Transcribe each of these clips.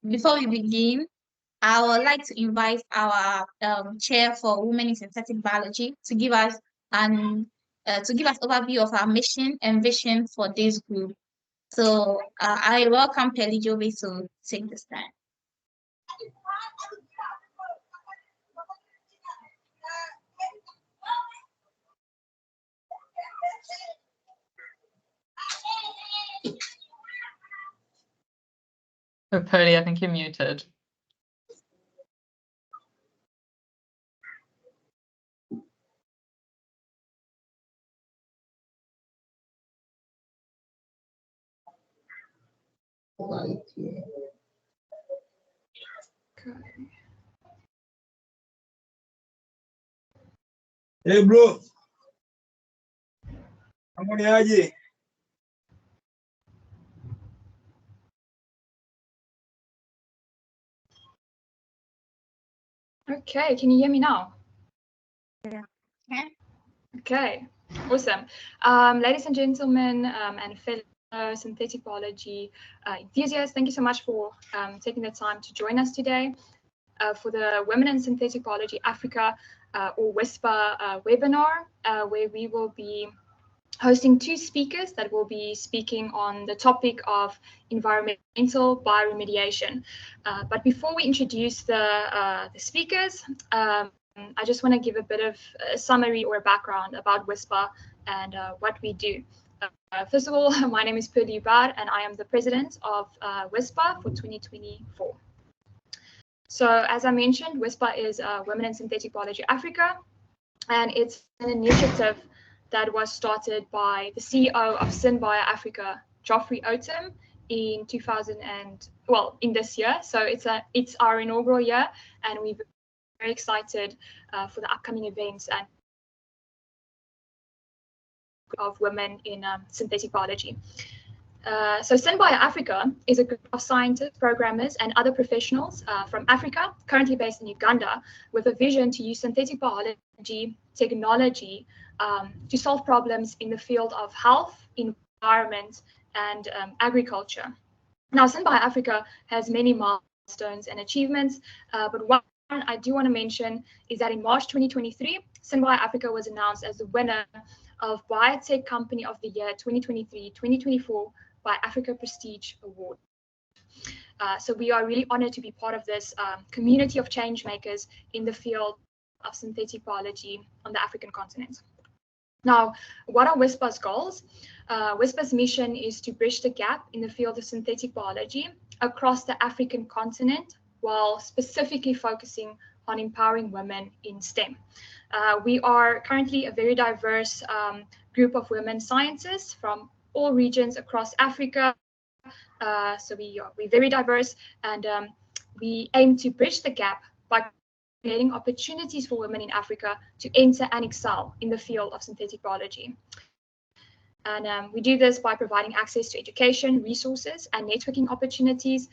Before we begin, I would like to invite our chair for Women in Synthetic Biology to give us an overview of our mission and vision for this group. So I welcome Pelly Jovi to take this time. Oh, Pearly, I think you're muted. Okay. Hey bro, aje? Okay, can you hear me now? Yeah. Okay, awesome. Ladies and gentlemen, and fellow synthetic biology enthusiasts, thank you so much for taking the time to join us today for the Women in Synthetic Biology Africa or WISPA webinar, where we will be hosting two speakers that will be speaking on the topic of environmental bioremediation. But before we introduce the speakers, I just want to give a bit of a summary or a background about WISPA and what we do. First of all, my name is Pearly Bar, and I am the president of WISPA for 2024. So as I mentioned, WISPA is Women in Synthetic Biology Africa, and it's an initiative that was started by the CEO of SynBio Africa, Geoffrey Otem, in in this year. So it's our inaugural year, and we're very excited for the upcoming events and of women in synthetic biology. So SynBio Africa is a group of scientists, programmers, and other professionals from Africa, currently based in Uganda, with a vision to use synthetic biology technology to solve problems in the field of health, environment, and agriculture. Now, SynBio Africa has many milestones and achievements, but one I do want to mention is that in March 2023, SynBio Africa was announced as the winner of Biotech Company of the Year 2023-2024 by Africa Prestige Award. So we are really honored to be part of this community of change makers in the field of synthetic biology on the African continent. Now, what are WISPA's goals? WISPA's mission is to bridge the gap in the field of synthetic biology across the African continent, while specifically focusing on empowering women in STEM. We are currently a very diverse group of women scientists from all regions across Africa. So we're very diverse, and we aim to bridge the gap by creating opportunities for women in Africa to enter and excel in the field of synthetic biology. And we do this by providing access to education, resources, and networking opportunities,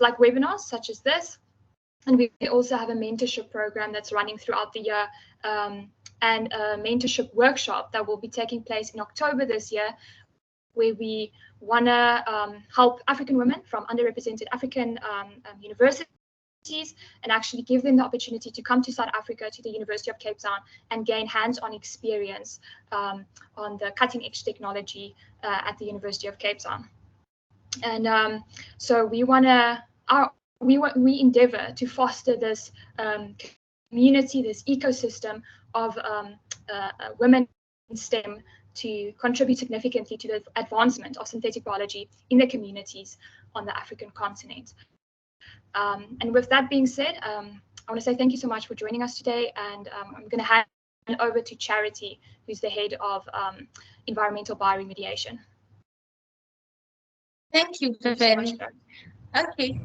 like webinars such as this. And we also have a mentorship program that's running throughout the year, and a mentorship workshop that will be taking place in October this year, where we want to help African women from underrepresented African universities and actually give them the opportunity to come to South Africa, to the University of Cape Town, and gain hands-on experience on the cutting-edge technology at the University of Cape Town. And so we endeavor to foster this community, this ecosystem of women in STEM to contribute significantly to the advancement of synthetic biology in the communities on the African continent. And with that being said, I want to say thank you so much for joining us today, and I'm going to hand over to Charity, who's the head of environmental bioremediation. Thank you very much. Okay.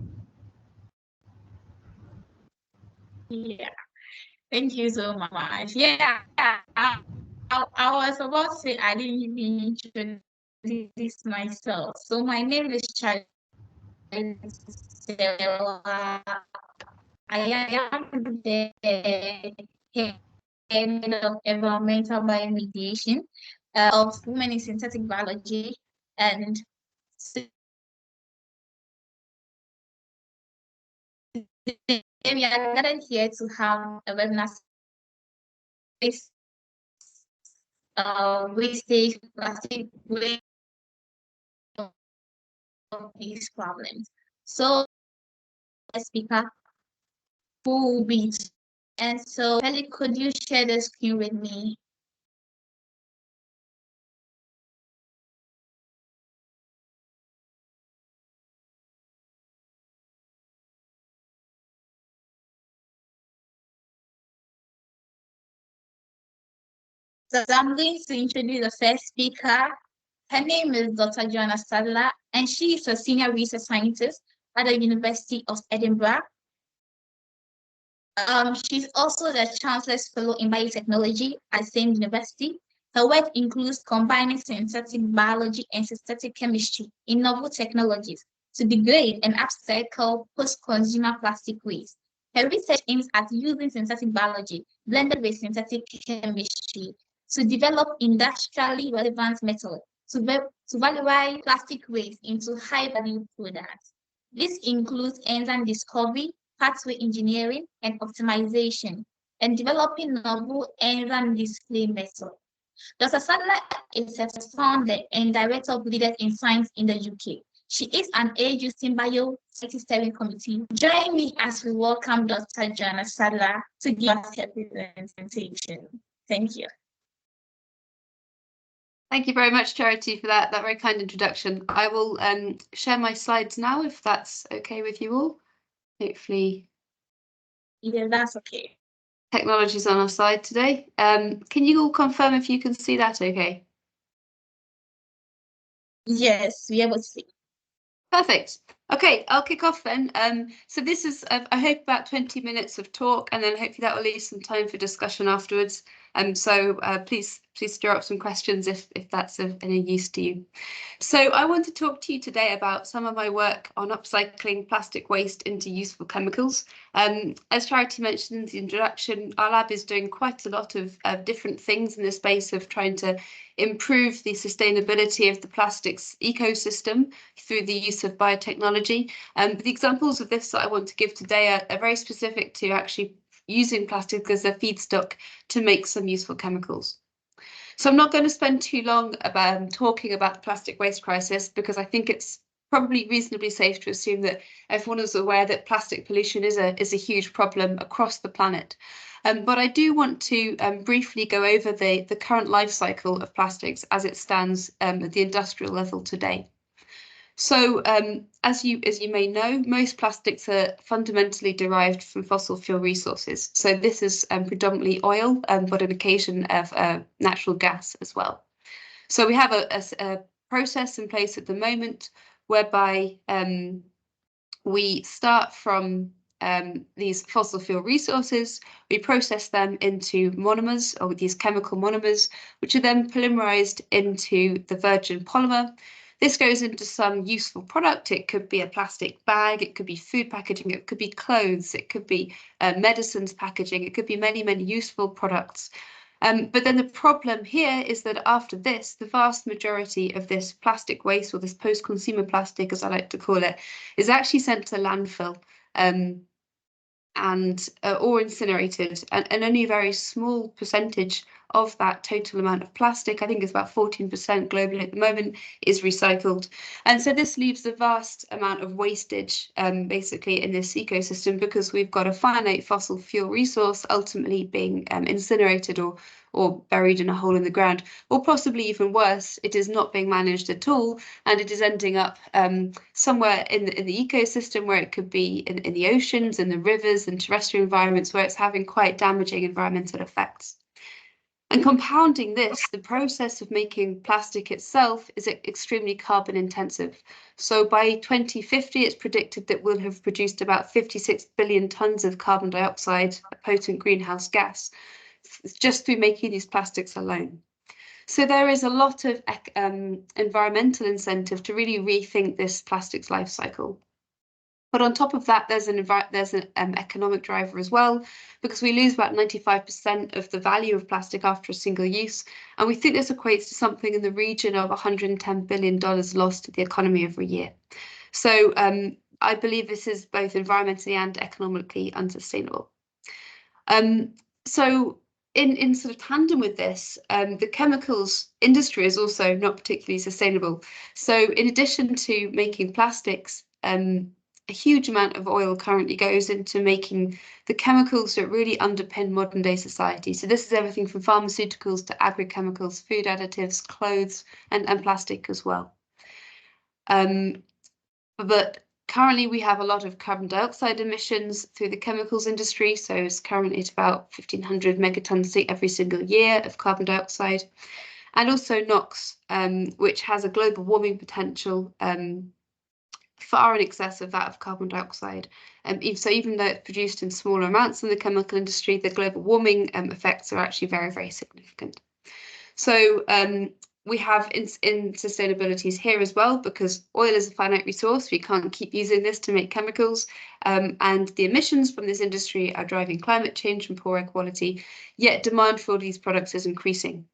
Yeah. Thank you so much. Yeah. I was about to say I didn't even introduce myself. So my name is Charity. I am the head of environmental bioremediation of Women in Synthetic Biology, and we are gathered here to have a webinar wastage, plastic waste of these problems. So the speaker who will be, and so Kelly, could you share the screen with me? So I'm going to introduce the first speaker. Her name is Dr. Joanna Sadler, and she is a senior research scientist at the University of Edinburgh. She's also the Chancellor's Fellow in Biotechnology at the same university. Her work includes combining synthetic biology and synthetic chemistry in novel technologies to degrade and upcycle post-consumer plastic waste. Her research aims at using synthetic biology blended with synthetic chemistry to develop industrially relevant methods to valorize plastic waste into high-value products. This includes enzyme discovery, pathway engineering, and optimization, and developing novel enzyme display methods. Dr. Sadler is a founder and director of Leaders in Science in the UK. She is an AUC Bio Steering Committee. Join me as we welcome Dr. Joanna Sadler to give us her presentation. Thank you. Thank you very much, Charity, for that very kind introduction. I will share my slides now, if that's okay with you all. Hopefully, yeah, that's okay. Technology's on our side today. Can you all confirm if you can see that okay? Yes, we are able to see. Perfect. Okay, I'll kick off then. So this is, I hope, about 20 minutes of talk, and then hopefully that will leave some time for discussion afterwards. So please stir up some questions if that's of any use to you. So I want to talk to you today about some of my work on upcycling plastic waste into useful chemicals. As Charity mentioned in the introduction, our lab is doing quite a lot of different things in the space of trying to improve the sustainability of the plastics ecosystem through the use of biotechnology. But the examples of this that I want to give today are very specific to actually using plastic as a feedstock to make some useful chemicals. So I'm not going to spend too long about talking about the plastic waste crisis, because I think it's probably reasonably safe to assume that everyone is aware that plastic pollution is a huge problem across the planet. But I do want to briefly go over the current life cycle of plastics as it stands at the industrial level today. So as you may know, most plastics are fundamentally derived from fossil fuel resources. So this is predominantly oil, but on occasion of natural gas as well. So we have a process in place at the moment whereby we start from these fossil fuel resources, we process them into monomers, or these chemical monomers, which are then polymerized into the virgin polymer. This goes into some useful product. It could be a plastic bag, it could be food packaging, it could be clothes, it could be medicines packaging, it could be many, many useful products. But then the problem here is that after this, the vast majority of this plastic waste, or this post-consumer plastic, as I like to call it, is actually sent to landfill or incinerated, and only a very small percentage of that total amount of plastic, I think it's about 14% globally at the moment, is recycled. And so this leaves a vast amount of wastage basically in this ecosystem, because we've got a finite fossil fuel resource ultimately being incinerated or buried in a hole in the ground, or possibly even worse, it is not being managed at all, and it is ending up somewhere in the ecosystem, where it could be in the oceans, in the rivers and terrestrial environments, where it's having quite damaging environmental effects. And compounding this, the process of making plastic itself is extremely carbon intensive. So by 2050, it's predicted that we'll have produced about 56 billion tons of carbon dioxide, a potent greenhouse gas, just through making these plastics alone. So there is a lot of environmental incentive to really rethink this plastics life cycle. But on top of that, there's an economic driver as well, because we lose about 95% of the value of plastic after a single use. And we think this equates to something in the region of $110 billion lost to the economy every year. So I believe this is both environmentally and economically unsustainable. So in sort of tandem with this, the chemicals industry is also not particularly sustainable. So in addition to making plastics, a huge amount of oil currently goes into making the chemicals that really underpin modern day society. So this is everything from pharmaceuticals to agrochemicals, food additives, clothes, and plastic as well. But currently we have a lot of carbon dioxide emissions through the chemicals industry. So it's currently at about 1,500 megatons every single year of carbon dioxide. And also NOx, which has a global warming potential far in excess of that of carbon dioxide. So even though it's produced in smaller amounts in the chemical industry, the global warming effects are actually very, very significant. So we have insustainabilities here as well, because oil is a finite resource. We can't keep using this to make chemicals, and the emissions from this industry are driving climate change and poor air quality, yet demand for these products is increasing.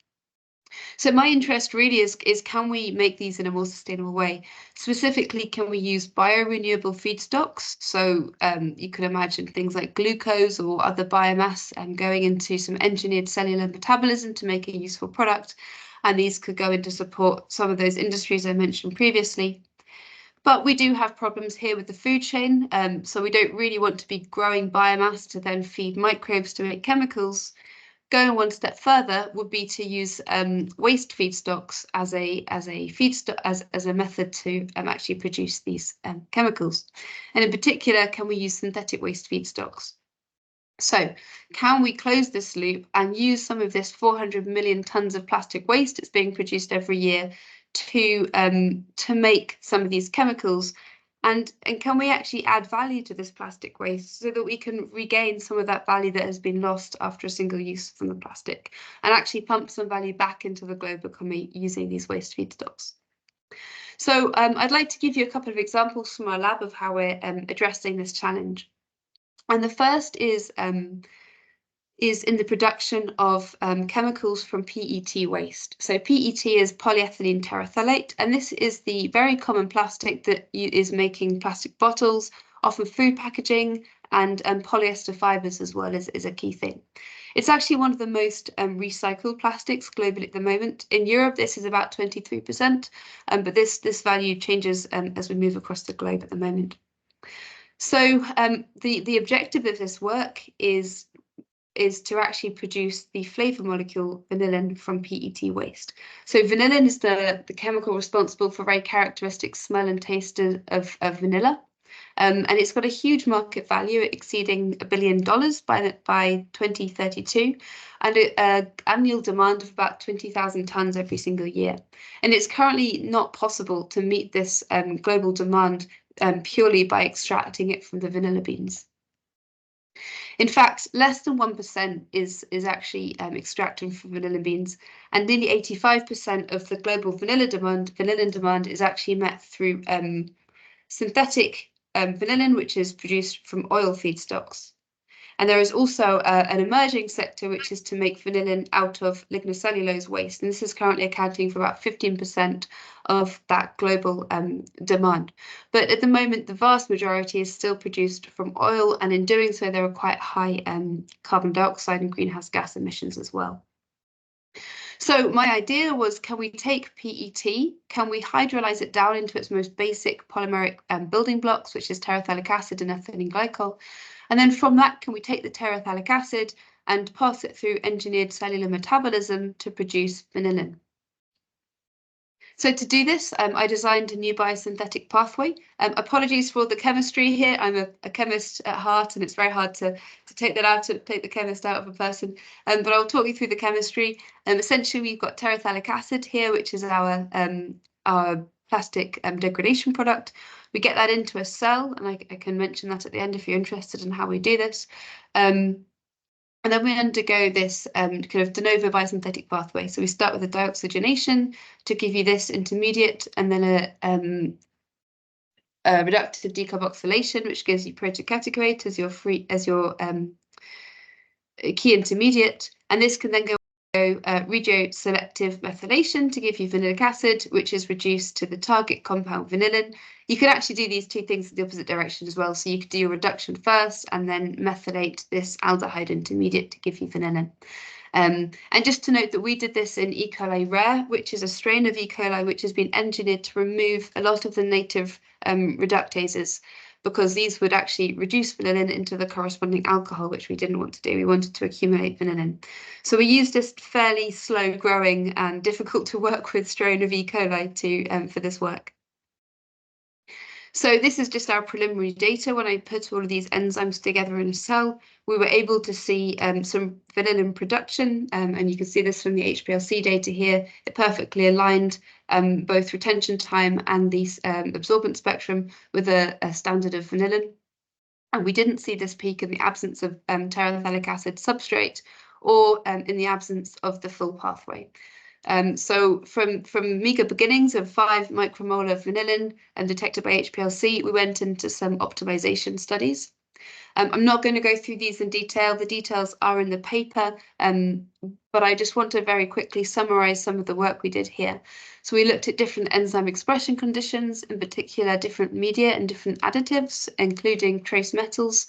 So my interest really is can we make these in a more sustainable way? Specifically, can we use biorenewable feedstocks? So you could imagine things like glucose or other biomass going into some engineered cellular metabolism to make a useful product. And these could go into support some of those industries I mentioned previously. But we do have problems here with the food chain. So we don't really want to be growing biomass to then feed microbes to make chemicals. Going one step further would be to use waste feedstocks as a method to actually produce these chemicals. And in particular, can we use synthetic waste feedstocks? So can we close this loop and use some of this 400 million tons of plastic waste that's being produced every year to make some of these chemicals? And can we actually add value to this plastic waste so that we can regain some of that value that has been lost after a single use from the plastic, and actually pump some value back into the global economy using these waste feedstocks? So I'd like to give you a couple of examples from our lab of how we're addressing this challenge. And the first is in the production of chemicals from PET waste. So PET is polyethylene terephthalate, and this is the very common plastic that is making plastic bottles, often food packaging, and polyester fibers as well is a key thing. It's actually one of the most recycled plastics globally at the moment. In Europe, this is about 23%, but this value changes as we move across the globe at the moment. So the objective of this work is to actually produce the flavour molecule vanillin from PET waste. So vanillin is the chemical responsible for very characteristic smell and taste of vanilla. And it's got a huge market value exceeding $1 billion by 2032, and an annual demand of about 20,000 tons every single year. And it's currently not possible to meet this global demand purely by extracting it from the vanilla beans. In fact, less than 1% is actually extracted from vanilla beans, and nearly 85% of the global vanillin demand is actually met through synthetic vanillin, which is produced from oil feedstocks. And there is also an emerging sector, which is to make vanillin out of lignocellulose waste. And this is currently accounting for about 15% of that global demand. But at the moment, the vast majority is still produced from oil. And in doing so, there are quite high carbon dioxide and greenhouse gas emissions as well. So my idea was, can we take PET, can we hydrolyze it down into its most basic polymeric building blocks, which is terephthalic acid and ethylene glycol? And then from that, can we take the terephthalic acid and pass it through engineered cellular metabolism to produce vanillin? So to do this, I designed a new biosynthetic pathway. Apologies for all the chemistry here. I'm a chemist at heart, and it's very hard to take the chemist out of a person. But I'll talk you through the chemistry. Essentially, we've got terephthalic acid here, which is our plastic degradation product. We get that into a cell, and I can mention that at the end if you're interested in how we do this. And then we undergo this kind of de novo biosynthetic pathway. So we start with a dioxygenation to give you this intermediate, and then a reductive decarboxylation, which gives you protocatechate as your key intermediate. And this can then go regioselective methylation to give you vanillic acid, which is reduced to the target compound vanillin. You could actually do these two things in the opposite direction as well. So you could do your reduction first and then methylate this aldehyde intermediate to give you vanillin. And just to note that we did this in E. coli rare, which is a strain of E. coli which has been engineered to remove a lot of the native reductases, because these would actually reduce vanillin into the corresponding alcohol, which we didn't want to do. We wanted to accumulate vanillin. So we used this fairly slow growing and difficult to work with strain of E. coli to for this work. So this is just our preliminary data. When I put all of these enzymes together in a cell, we were able to see some vanillin production, and you can see this from the HPLC data here. It perfectly aligned both retention time and the absorbance spectrum with a standard of vanillin. And we didn't see this peak in the absence of terephthalic acid substrate or in the absence of the full pathway. So from meager beginnings of 5 micromolar of vanillin and detected by HPLC, we went into some optimization studies. I'm not going to go through these in detail. The details are in the paper, but I just want to very quickly summarize some of the work we did here. So we looked at different enzyme expression conditions, in particular different media and different additives, including trace metals.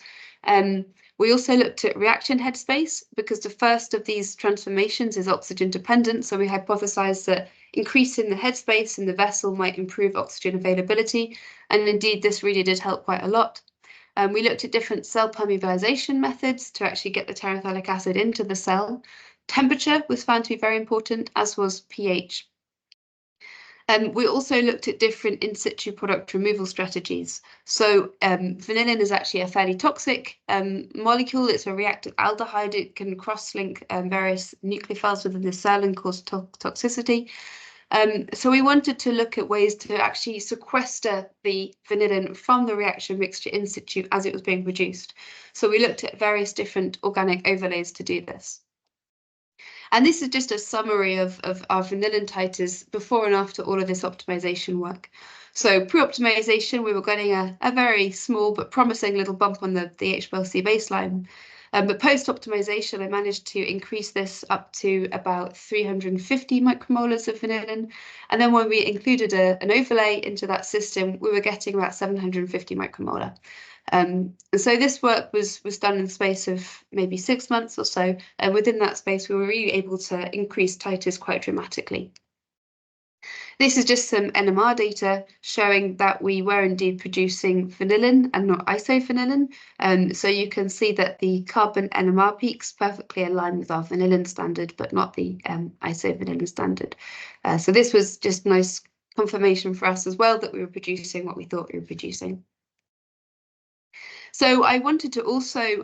We also looked at reaction headspace, because the first of these transformations is oxygen dependent. So we hypothesized that increasing the headspace in the vessel might improve oxygen availability. And indeed, this really did help quite a lot. We looked at different cell permeabilization methods to actually get the terephthalic acid into the cell. Temperature was found to be very important, as was pH. We also looked at different in situ product removal strategies. So vanillin is actually a fairly toxic molecule. It's a reactive aldehyde. It can cross-link various nucleophiles within the cell and cause toxicity. So we wanted to look at ways to actually sequester the vanillin from the reaction mixture in situ as it was being produced. So we looked at various different organic overlays to do this. And this is just a summary of our vanillin titers before and after all of this optimization work. So pre-optimization, we were getting a very small but promising little bump on the HPLC baseline. But post-optimization, I managed to increase this up to about 350 micromolars of vanillin. And then when we included an overlay into that system, we were getting about 750 micromolar. And so this work was done in the space of maybe 6 months or so. And within that space, we were really able to increase titers quite dramatically. This is just some NMR data showing that we were indeed producing vanillin and not isovanillin. So you can see that the carbon NMR peaks perfectly align with our vanillin standard, but not the isovanillin standard. So this was just nice confirmation for us as well that we were producing what we thought we were producing. So I wanted to also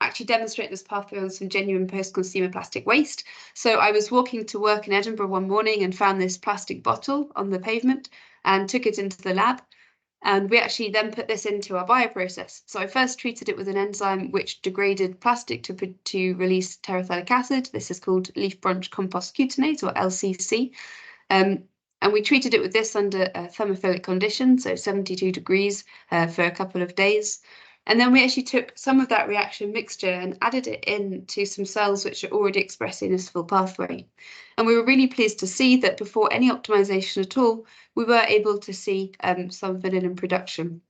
actually demonstrate this pathway on some genuine post-consumer plastic waste. So I was walking to work in Edinburgh one morning and found this plastic bottle on the pavement and took it into the lab. And we actually then put this into our bioprocess. So I first treated it with an enzyme which degraded plastic to release terephthalic acid. This is called leaf branch compost cutanate, or LCC. And we treated it with this under thermophilic conditions, so 72 degrees for a couple of days. And then we actually took some of that reaction mixture and added it into some cells which are already expressing this full pathway. And we were really pleased to see that before any optimization at all, we were able to see some vanillin production.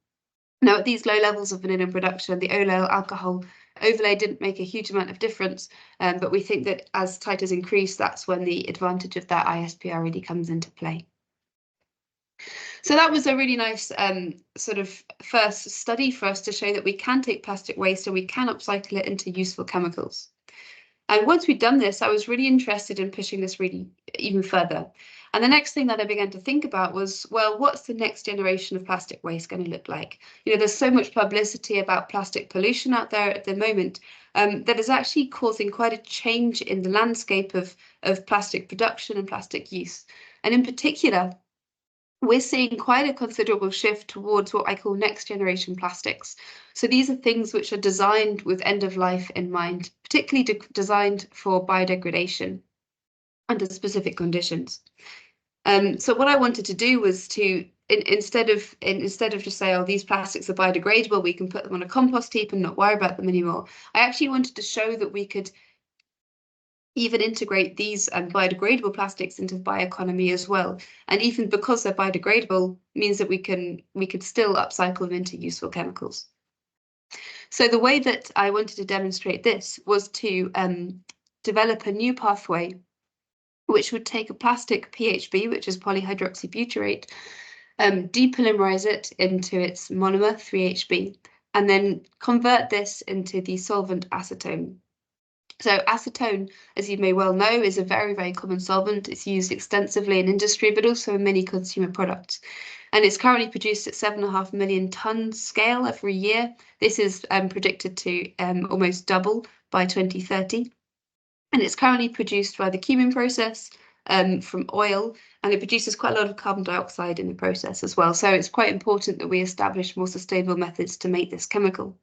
Now, at these low levels of vanillin production, the oleoyl alcohol overlay didn't make a huge amount of difference, but we think that as titers increase, that's when the advantage of that ISPR really comes into play. So that was a really nice sort of first study for us to show that we can take plastic waste and we can upcycle it into useful chemicals. And once we'd done this, I was really interested in pushing this really even further. And the next thing that I began to think about was, well, what's the next generation of plastic waste going to look like? You know, there's so much publicity about plastic pollution out there at the moment that is actually causing quite a change in the landscape of plastic production and plastic use. And in particular, we're seeing quite a considerable shift towards what I call next generation plastics. So these are things which are designed with end of life in mind, particularly designed for biodegradation under specific conditions. So what I wanted to do was to, instead of just say, oh, these plastics are biodegradable, we can put them on a compost heap and not worry about them anymore. I actually wanted to show that we could even integrate these biodegradable plastics into the bioeconomy as well. And even because they're biodegradable means that we could still upcycle them into useful chemicals. So the way that I wanted to demonstrate this was to develop a new pathway which would take a plastic PHB, which is polyhydroxybutyrate, depolymerize it into its monomer 3HB, and then convert this into the solvent acetone. So acetone, as you may well know, is a very, very common solvent. It's used extensively in industry, but also in many consumer products. And it's currently produced at 7.5 million tonne scale every year. This is predicted to almost double by 2030. And it's currently produced by the cumene process from oil, and it produces quite a lot of carbon dioxide in the process as well. So it's quite important that we establish more sustainable methods to make this chemical.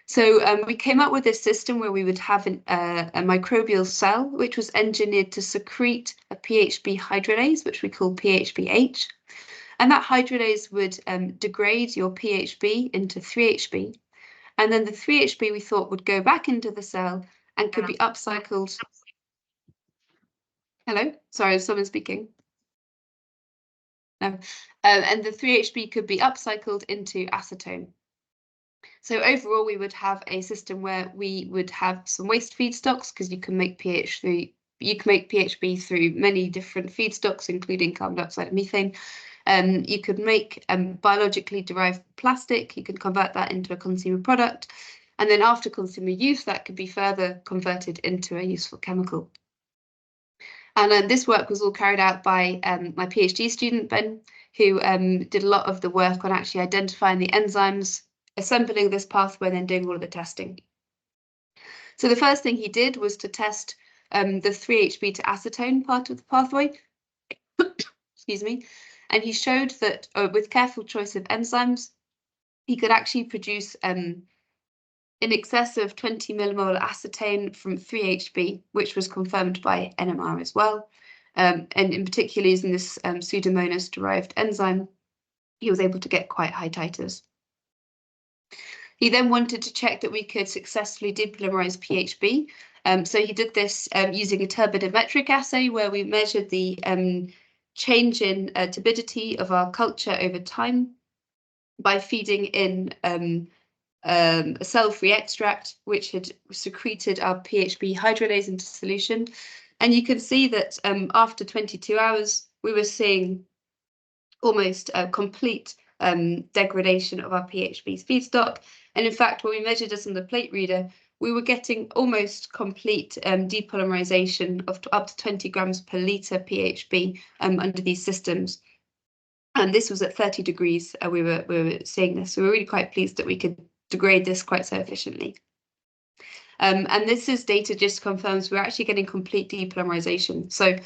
So we came up with this system where we would have a microbial cell, which was engineered to secrete a PHB hydrolase, which we call PHBH. And that hydrolase would degrade your PHB into 3HB. And then the 3HB we thought would go back into the cell and could be upcycled. Hello, sorry, is someone speaking? No. And the 3HB could be upcycled into acetone. So overall, we would have a system where we would have some waste feedstocks, because you can make PHB through many different feedstocks, including carbon dioxide and methane. You could make biologically derived plastic. You could convert that into a consumer product. And then after consumer use, that could be further converted into a useful chemical. And this work was all carried out by my PhD student, Ben, who did a lot of the work on actually identifying the enzymes, assembling this pathway, and then doing all of the testing. So the first thing he did was to test the 3HB to acetone part of the pathway. Excuse me. And he showed that with careful choice of enzymes, he could actually produce in excess of 20 millimolar acetane from 3HB, which was confirmed by NMR as well. And in particular, using this Pseudomonas-derived enzyme, he was able to get quite high titers. He then wanted to check that we could successfully depolymerize PHB. So he did this using a turbidimetric assay, where we measured the change in turbidity of our culture over time by feeding in a cell-free extract, which had secreted our PHB hydrolase into solution. And you can see that after 22 hours, we were seeing almost a complete degradation of our PHB feedstock. And in fact, when we measured this on the plate reader, we were getting almost complete depolymerization of up to 20 grams per litre PHB under these systems. And this was at 30 degrees. We were seeing this. So we were really quite pleased that we could degrade this quite so efficiently. And this is data just confirms we're actually getting complete depolymerization. So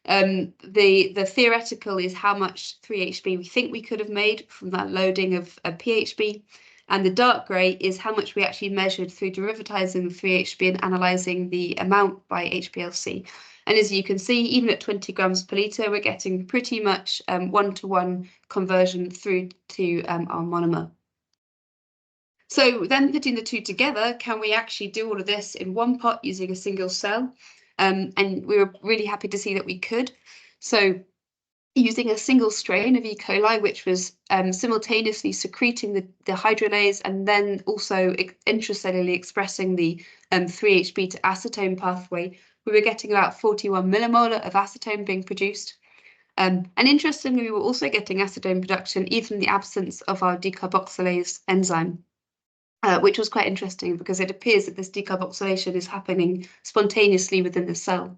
the theoretical is how much 3HB we think we could have made from that loading of a PHB. And the dark grey is how much we actually measured through derivatizing the 3HB and analysing the amount by HPLC. And as you can see, even at 20 grams per litre, we're getting pretty much one-to-one conversion through to our monomer. So then putting the two together, can we actually do all of this in one pot using a single cell? And we were really happy to see that we could. So using a single strain of E. coli, which was simultaneously secreting the hydrolase and then also intracellularly expressing the 3HB to acetone pathway, we were getting about 41 millimolar of acetone being produced. And interestingly, we were also getting acetone production even in the absence of our decarboxylase enzyme, which was quite interesting because it appears that this decarboxylation is happening spontaneously within the cell.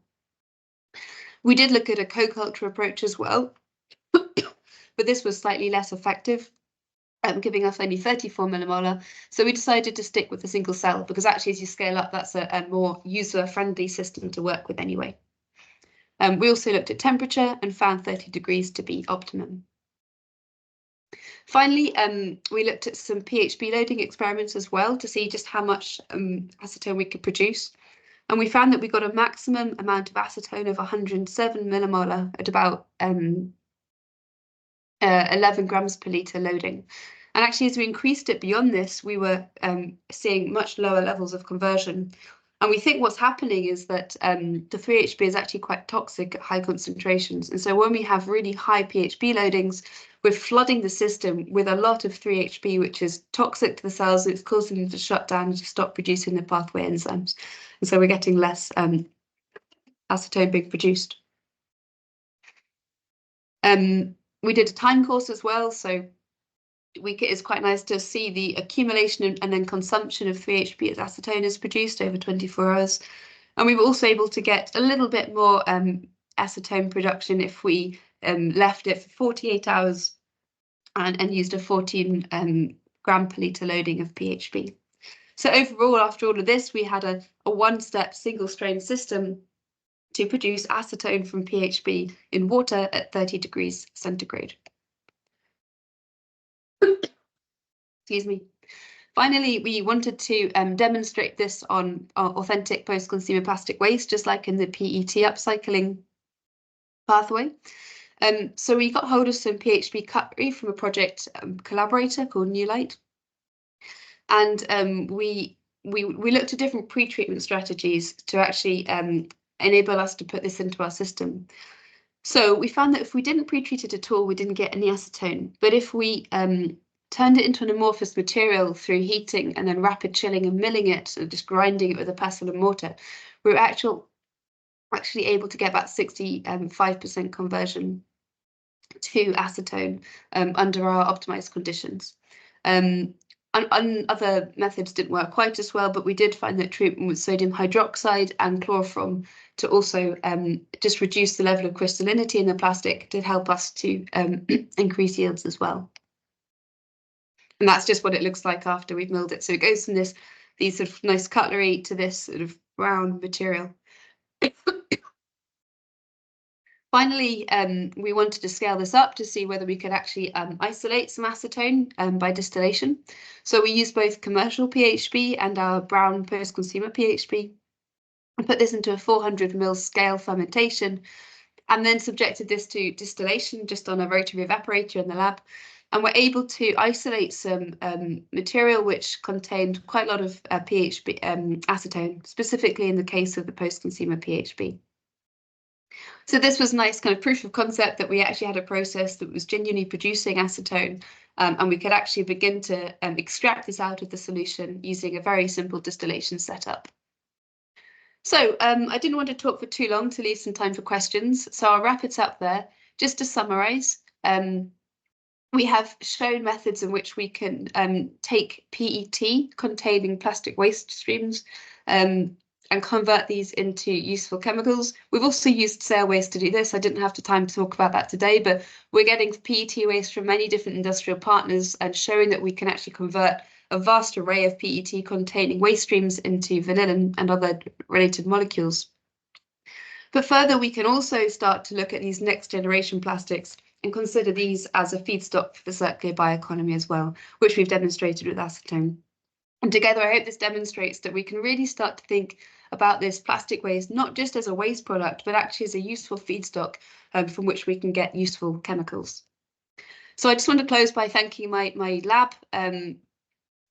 We did look at a co-culture approach as well, but this was slightly less effective, giving us only 34 millimolar. So we decided to stick with a single cell because actually as you scale up, that's a more user-friendly system to work with anyway. We also looked at temperature and found 30 degrees to be optimum. Finally, we looked at some PHB loading experiments as well to see just how much acetone we could produce. And we found that we got a maximum amount of acetone of 107 millimolar at about 11 grams per litre loading. And actually, as we increased it beyond this, we were seeing much lower levels of conversion. And we think what's happening is that the 3-HB is actually quite toxic at high concentrations. And so when we have really high PHB loadings, we're flooding the system with a lot of 3-HB, which is toxic to the cells, and it's causing them to shut down and to stop producing the pathway enzymes. And so we're getting less acetone being produced. We did a time course as well, so it's quite nice to see the accumulation and then consumption of 3-HB as acetone is produced over 24 hours. And we were also able to get a little bit more acetone production if we left it for 48 hours and used a 14 gram per litre loading of PHB. So overall, after all of this, we had a one-step single strain system to produce acetone from PHB in water at 30 degrees centigrade. Excuse me. Finally, we wanted to demonstrate this on authentic post-consumer plastic waste, just like in the PET upcycling pathway. So we got hold of some PHB cutlery from a project collaborator called Newlight. And we looked at different pre-treatment strategies to actually enable us to put this into our system. So we found that if we didn't pre-treat it at all, we didn't get any acetone. But if we turned it into an amorphous material through heating and then rapid chilling and milling it, so just grinding it with a pestle and mortar, we were actually able to get about 65% conversion to acetone under our optimized conditions. And other methods didn't work quite as well, but we did find that treatment with sodium hydroxide and chloroform to also just reduce the level of crystallinity in the plastic did help us to increase yields as well. And that's just what it looks like after we've milled it. So it goes from these sort of nice cutlery to this sort of brown material. Finally, we wanted to scale this up to see whether we could actually isolate some acetone by distillation. So we used both commercial PHB and our brown post-consumer PHB and put this into a 400 ml scale fermentation and then subjected this to distillation just on a rotary evaporator in the lab. And we're able to isolate some material which contained quite a lot of PHB acetone, specifically in the case of the post-consumer PHB. So this was nice kind of proof of concept that we actually had a process that was genuinely producing acetone, and we could actually begin to extract this out of the solution using a very simple distillation setup. So I didn't want to talk for too long to leave some time for questions, so I'll wrap it up there. Just to summarize, we have shown methods in which we can take PET containing plastic waste streams and convert these into useful chemicals. We've also used cell waste to do this. I didn't have the time to talk about that today, but we're getting PET waste from many different industrial partners and showing that we can actually convert a vast array of PET containing waste streams into vanillin and other related molecules. But further, we can also start to look at these next generation plastics and consider these as a feedstock for the circular bioeconomy as well, which we've demonstrated with acetone. And together, I hope this demonstrates that we can really start to think about this plastic waste, not just as a waste product, but actually as a useful feedstock from which we can get useful chemicals. So I just want to close by thanking my lab. I'm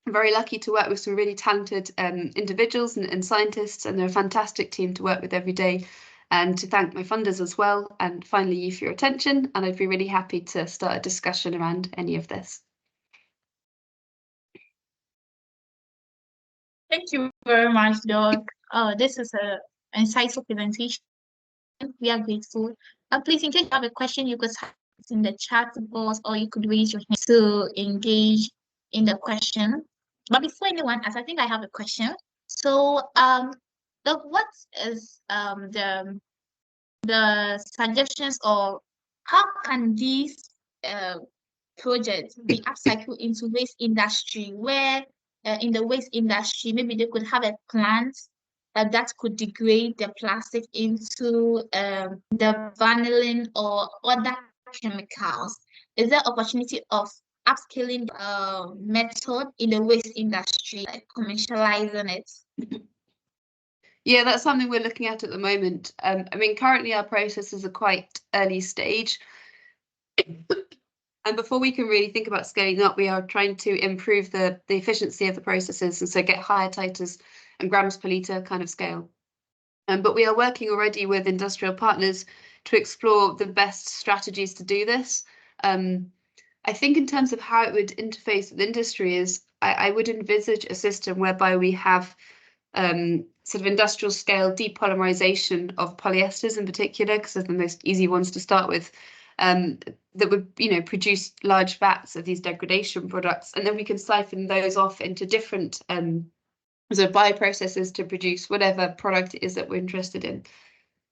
very lucky to work with some really talented individuals and scientists, and they're a fantastic team to work with every day. And to thank my funders as well, and finally you for your attention, and I'd be really happy to start a discussion around any of this. Thank you very much, Doc. This is an insightful presentation. We are grateful. Please, in case you have a question, you could type it in the chat box, or you could raise your hand to engage in the question. But before anyone asks, I think I have a question. So, Doc, what is the suggestions, or how can these projects be upcycled into waste industry, where in the waste industry, maybe they could have a plant that could degrade the plastic into the vanillin or other chemicals? Is there opportunity of upscaling method in the waste industry, like commercializing it? Yeah, that's something we're looking at the moment. I mean, currently our processes are quite early stage. And before we can really think about scaling up, we are trying to improve the efficiency of the processes, and so get higher titers and grams per litre kind of scale. But we are working already with industrial partners to explore the best strategies to do this. I think in terms of how it would interface with industry is I would envisage a system whereby we have sort of industrial scale depolymerization of polyesters in particular, because they're the most easy ones to start with, that would, you know, produce large vats of these degradation products, and then we can siphon those off into different sort of bioprocesses to produce whatever product it is that we're interested in.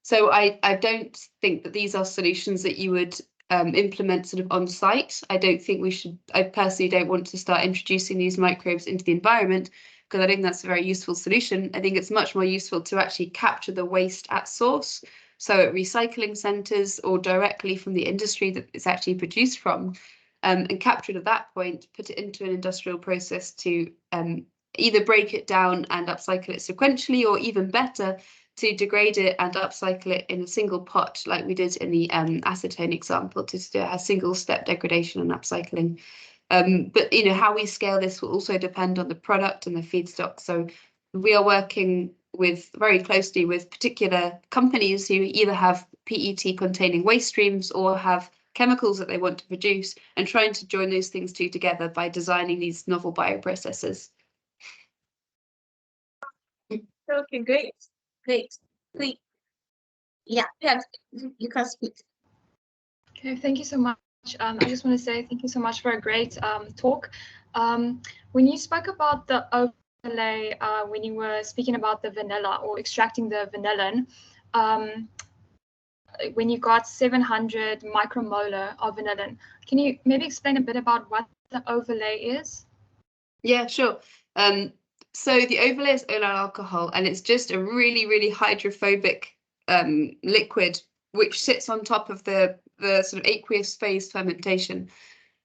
So I don't think that these are solutions that you would implement sort of on site. I don't think we should, I personally don't want to start introducing these microbes into the environment, because I think that's a very useful solution. I think it's much more useful to actually capture the waste at source, so at recycling centres or directly from the industry that it's actually produced from, and capture it at that point, put it into an industrial process to either break it down and upcycle it sequentially, or even better, to degrade it and upcycle it in a single pot, like we did in the acetone example, to do a single step degradation and upcycling. But you know, how we scale this will also depend on the product and the feedstock. So we are working very closely with particular companies who either have PET containing waste streams or have chemicals that they want to produce, and trying to join those things together by designing these novel bioprocesses. Okay, great. Yeah, you can speak. Okay, thank you so much. I just want to say thank you so much for a great talk. When you spoke about the overlay, when you were speaking about the vanilla or extracting the vanillin, when you got 700 micromolar of vanillin, can you maybe explain a bit about what the overlay is? Yeah, sure. So the overlay is oil alcohol, and it's just a really, really hydrophobic liquid which sits on top of the sort of aqueous phase fermentation.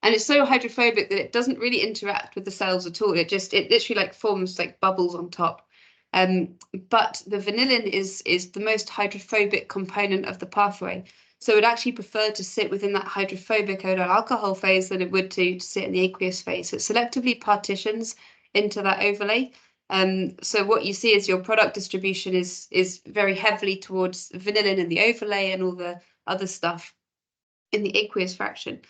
And it's so hydrophobic that it doesn't really interact with the cells at all. It literally like forms like bubbles on top. But the vanillin is the most hydrophobic component of the pathway. So it would actually prefer to sit within that hydrophobic oil alcohol phase than it would to sit in the aqueous phase. So it selectively partitions into that overlay. So what you see is your product distribution is very heavily towards vanillin in the overlay and all the other stuff in the aqueous fraction,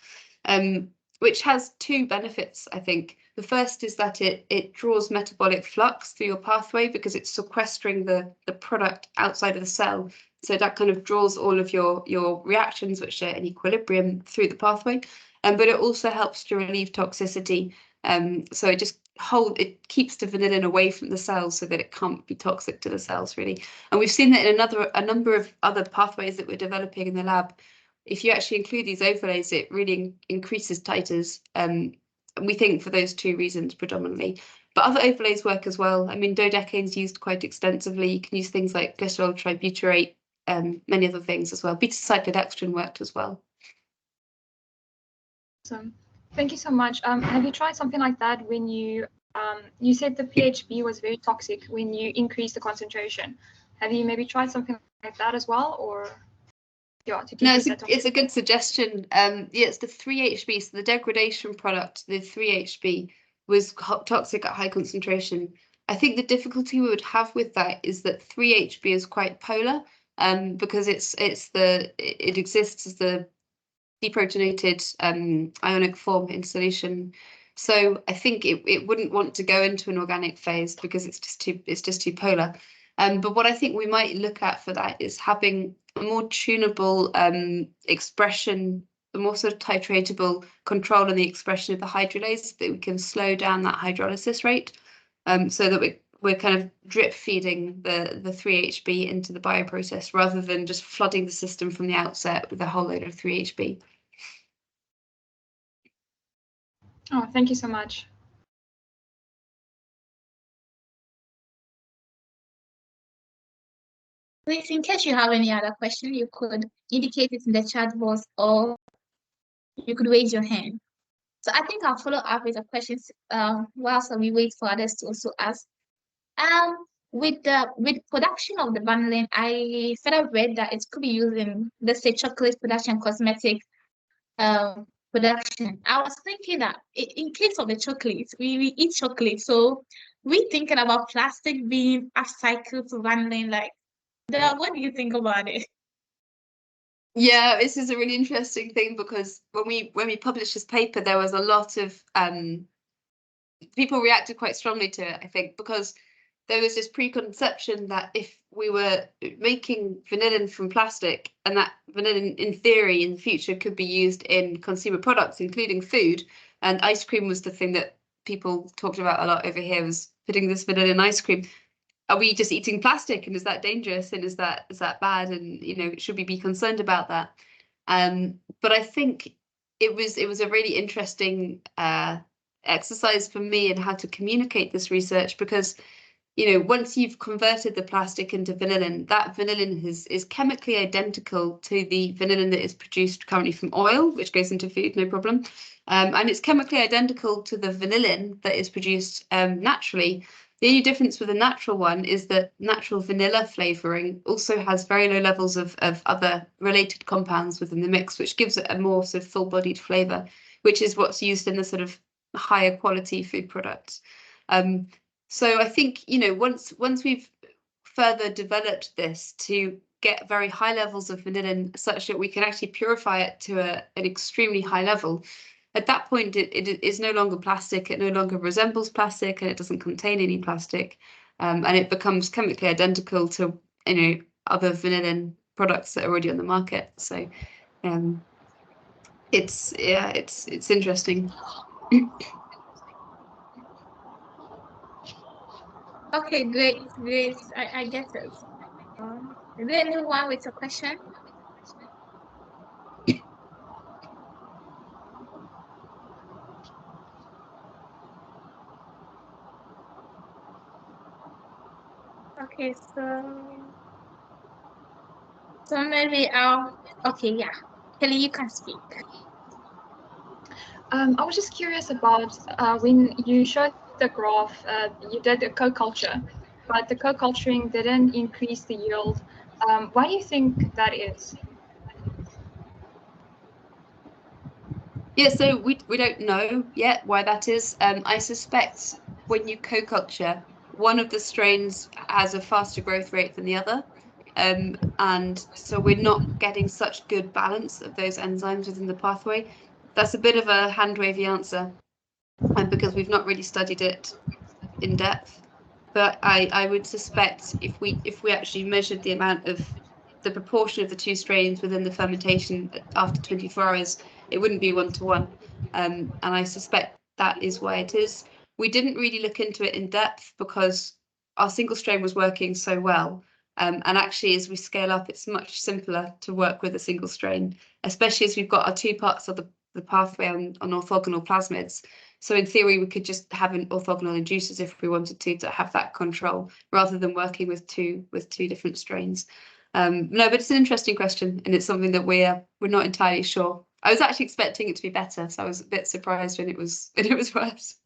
which has two benefits, I think. The first is that it draws metabolic flux through your pathway because it's sequestering the product outside of the cell. So that kind of draws all of your reactions, which are in equilibrium, through the pathway. But it also helps to relieve toxicity. So it keeps the vanillin away from the cells so that it can't be toxic to the cells, really. And we've seen that in a number of other pathways that we're developing in the lab. If you actually include these overlays, it really increases titers. We think for those two reasons predominantly. But other overlays work as well. I mean, dodecaine's used quite extensively. You can use things like glycerol tributyrate, many other things as well. Beta-cyclodextrin worked as well. Awesome. Thank you so much. Have you tried something like that when you said the PHB was very toxic when you increase the concentration? Have you maybe tried something like that as well, or? Yeah, no, it's a good suggestion. Yeah, it's the 3-HB, so the degradation product, the 3-HB, was toxic at high concentration. I think the difficulty we would have with that is that 3-HB is quite polar, because it exists as the deprotonated ionic form in solution. So I think it wouldn't want to go into an organic phase because it's just too polar. But what I think we might look at for that is having a more tunable expression, a more sort of titratable control on the expression of the hydrolase, so that we can slow down that hydrolysis rate, so that we're kind of drip feeding the 3-HB into the bioprocess rather than just flooding the system from the outset with a whole load of 3-HB. Oh, thank you so much. Please, in case you have any other question, you could indicate it in the chat box or you could raise your hand. So I think I'll follow up with the questions whilst we wait for others to also ask. With production of the vanillin, I further read that it could be used in, let's say, chocolate production, cosmetic production. I was thinking that in case of the chocolate, we eat chocolate, so we thinking about plastic being upcycled to vanillin. Like, what do you think about it? Yeah, this is a really interesting thing because when we published this paper, there was a lot of people reacted quite strongly to it, I think, because there was this preconception that if we were making vanillin from plastic, and that vanillin in theory in the future could be used in consumer products, including food, and ice cream was the thing that people talked about a lot over here, was putting this vanillin in ice cream. Are we just eating plastic, and is that dangerous, and is that bad, and should we be concerned about that? But I think it was a really interesting exercise for me in how to communicate this research, because once you've converted the plastic into vanillin, that vanillin is chemically identical to the vanillin that is produced currently from oil, which goes into food, no problem. And it's chemically identical to the vanillin that is produced naturally. The only difference with the natural one is that natural vanilla flavoring also has very low levels of other related compounds within the mix, which gives it a more sort of full-bodied flavor, which is what's used in the sort of higher quality food products. So I think, once we've further developed this to get very high levels of vanillin such that we can actually purify it to an extremely high level, at that point it is no longer plastic, it no longer resembles plastic, and it doesn't contain any plastic, and it becomes chemically identical to other vanillin products that are already on the market. So it's interesting. Okay, great. I get it. Is there anyone with a question? Okay, so maybe okay, yeah. Kelly, you can speak. I was just curious about when you showed the graph, you did a co-culture, but the co-culturing didn't increase the yield. Why do you think that is? Yeah, so we don't know yet why that is. I suspect when you co-culture, one of the strains has a faster growth rate than the other. And so we're not getting such good balance of those enzymes within the pathway. That's a bit of a hand-wavy answer, because we've not really studied it in depth. But I would suspect if we actually measured the amount of the proportion of the two strains within the fermentation after 24 hours, it wouldn't be 1-to-1. And I suspect that is why it is. We didn't really look into it in depth because our single strain was working so well. And actually, as we scale up, it's much simpler to work with a single strain, especially as we've got our two parts of the pathway on orthogonal plasmids. So in theory, we could just have an orthogonal inducers if we wanted to have that control, rather than working with two different strains. No, but it's an interesting question, and it's something that we're not entirely sure. I was actually expecting it to be better, so I was a bit surprised when it was worse.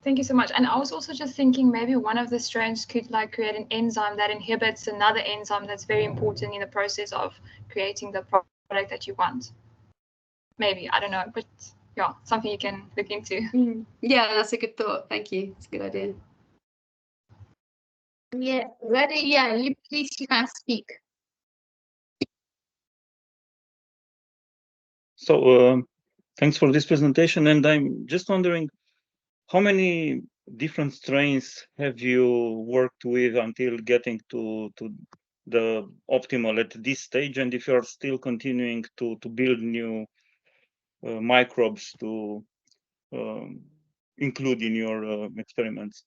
Thank you so much. And I was also just thinking maybe one of the strains could create an enzyme that inhibits another enzyme that's very important in the process of creating the product that you want. Maybe, I don't know, but yeah, something you can look into. Yeah, that's a good thought. Thank you. It's a good idea. Yeah, ready? Yeah, you can speak. So thanks for this presentation, and I'm just wondering, how many different strains have you worked with until getting to the optimal at this stage, and if you're still continuing to build new microbes to include in your experiments?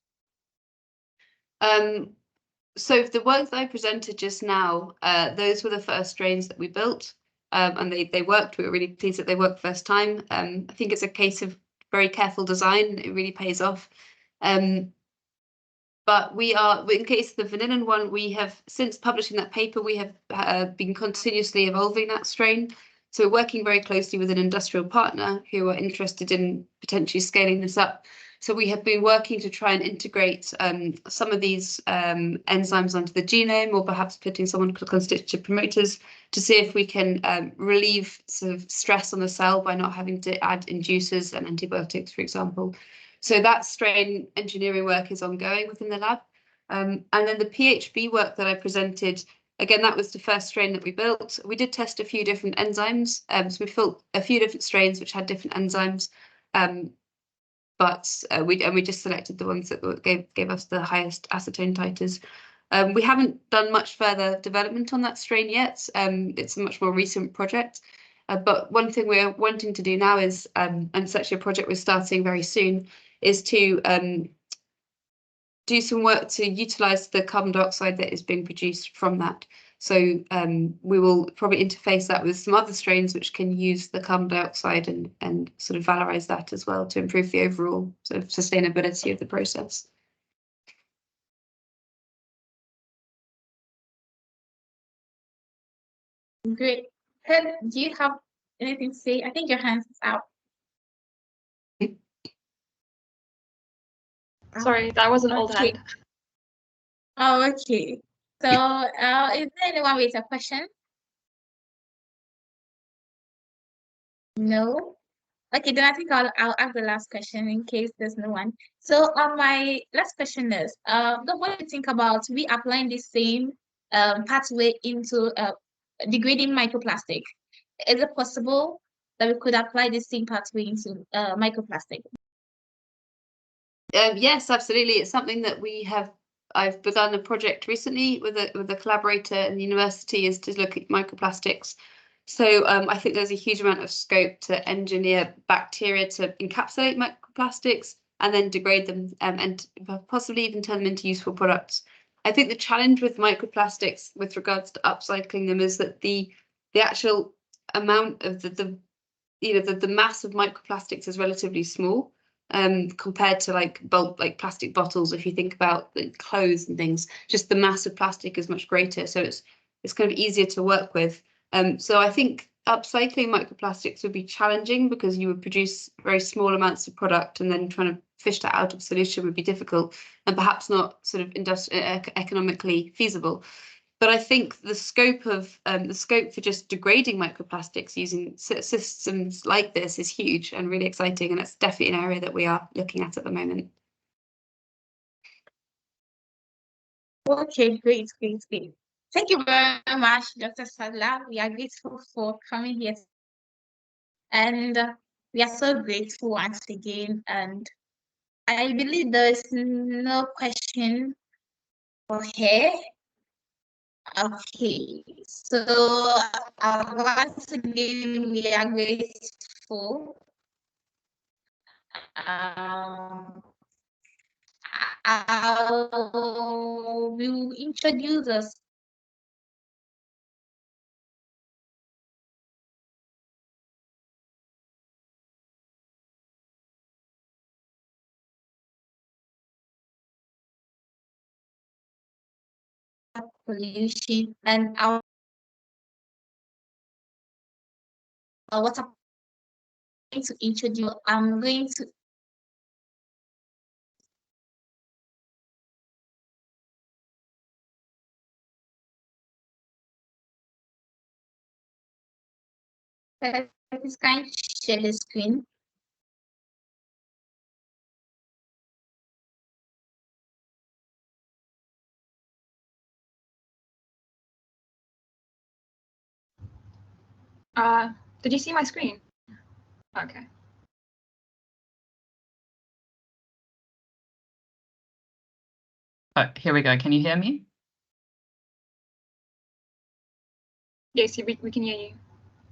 So the work that I presented just now, those were the first strains that we built, and they worked. We were really pleased that they worked first time. I think it's a case of very careful design. It really pays off. But in case of the vanillin one, we have, since publishing that paper, we have been continuously evolving that strain. So we're working very closely with an industrial partner who are interested in potentially scaling this up. So we have been working to try and integrate some of these enzymes onto the genome, or perhaps putting some on constitutive promoters to see if we can relieve sort of stress on the cell by not having to add inducers and antibiotics, for example. So that strain engineering work is ongoing within the lab. And then the PhD work that I presented, again, that was the first strain that we built. We did test a few different enzymes. So we built a few different strains which had different enzymes. But we just selected the ones that gave us the highest acetone titers. We haven't done much further development on that strain yet. It's a much more recent project. But one thing we're wanting to do now is, and it's actually a project we're starting very soon, is to do some work to utilize the carbon dioxide that is being produced from that. So we will probably interface that with some other strains which can use the carbon dioxide and sort of valorize that as well to improve the overall sort of sustainability of the process. Great. Ted, do you have anything to say? I think your hands is out. Sorry, that was an old Okay. hand. Oh, okay. So, is there anyone with a question? No? Okay, then I think I'll ask the last question in case there's no one. So, my last question is, what do you think about we applying the same pathway into degrading microplastic? Is it possible that we could apply the same pathway into microplastic? Yes, absolutely. It's something that I've begun a project recently with a collaborator in the university, is to look at microplastics. So I think there's a huge amount of scope to engineer bacteria to encapsulate microplastics and then degrade them and possibly even turn them into useful products. I think the challenge with microplastics with regards to upcycling them is that the actual amount of the mass of microplastics is relatively small. Compared to like plastic bottles, if you think about clothes and things, just the mass of plastic is much greater, so it's kind of easier to work with. So I think upcycling microplastics would be challenging because you would produce very small amounts of product, and then trying to fish that out of solution would be difficult and perhaps not sort of economically feasible. But I think the scope for just degrading microplastics using systems like this is huge and really exciting, and it's definitely an area that we are looking at the moment. Okay, great. Thank you very much, Dr. Sadler. We are grateful for coming here. And we are so grateful once again. And I believe there is no question for her. Okay, so once again, we are grateful. I will introduce us. Pollution and our what I'm going to introduce. I'm going to this kind of share the screen. Did you see my screen? Okay. Oh, here we go. Can you hear me? Yes, we can hear you.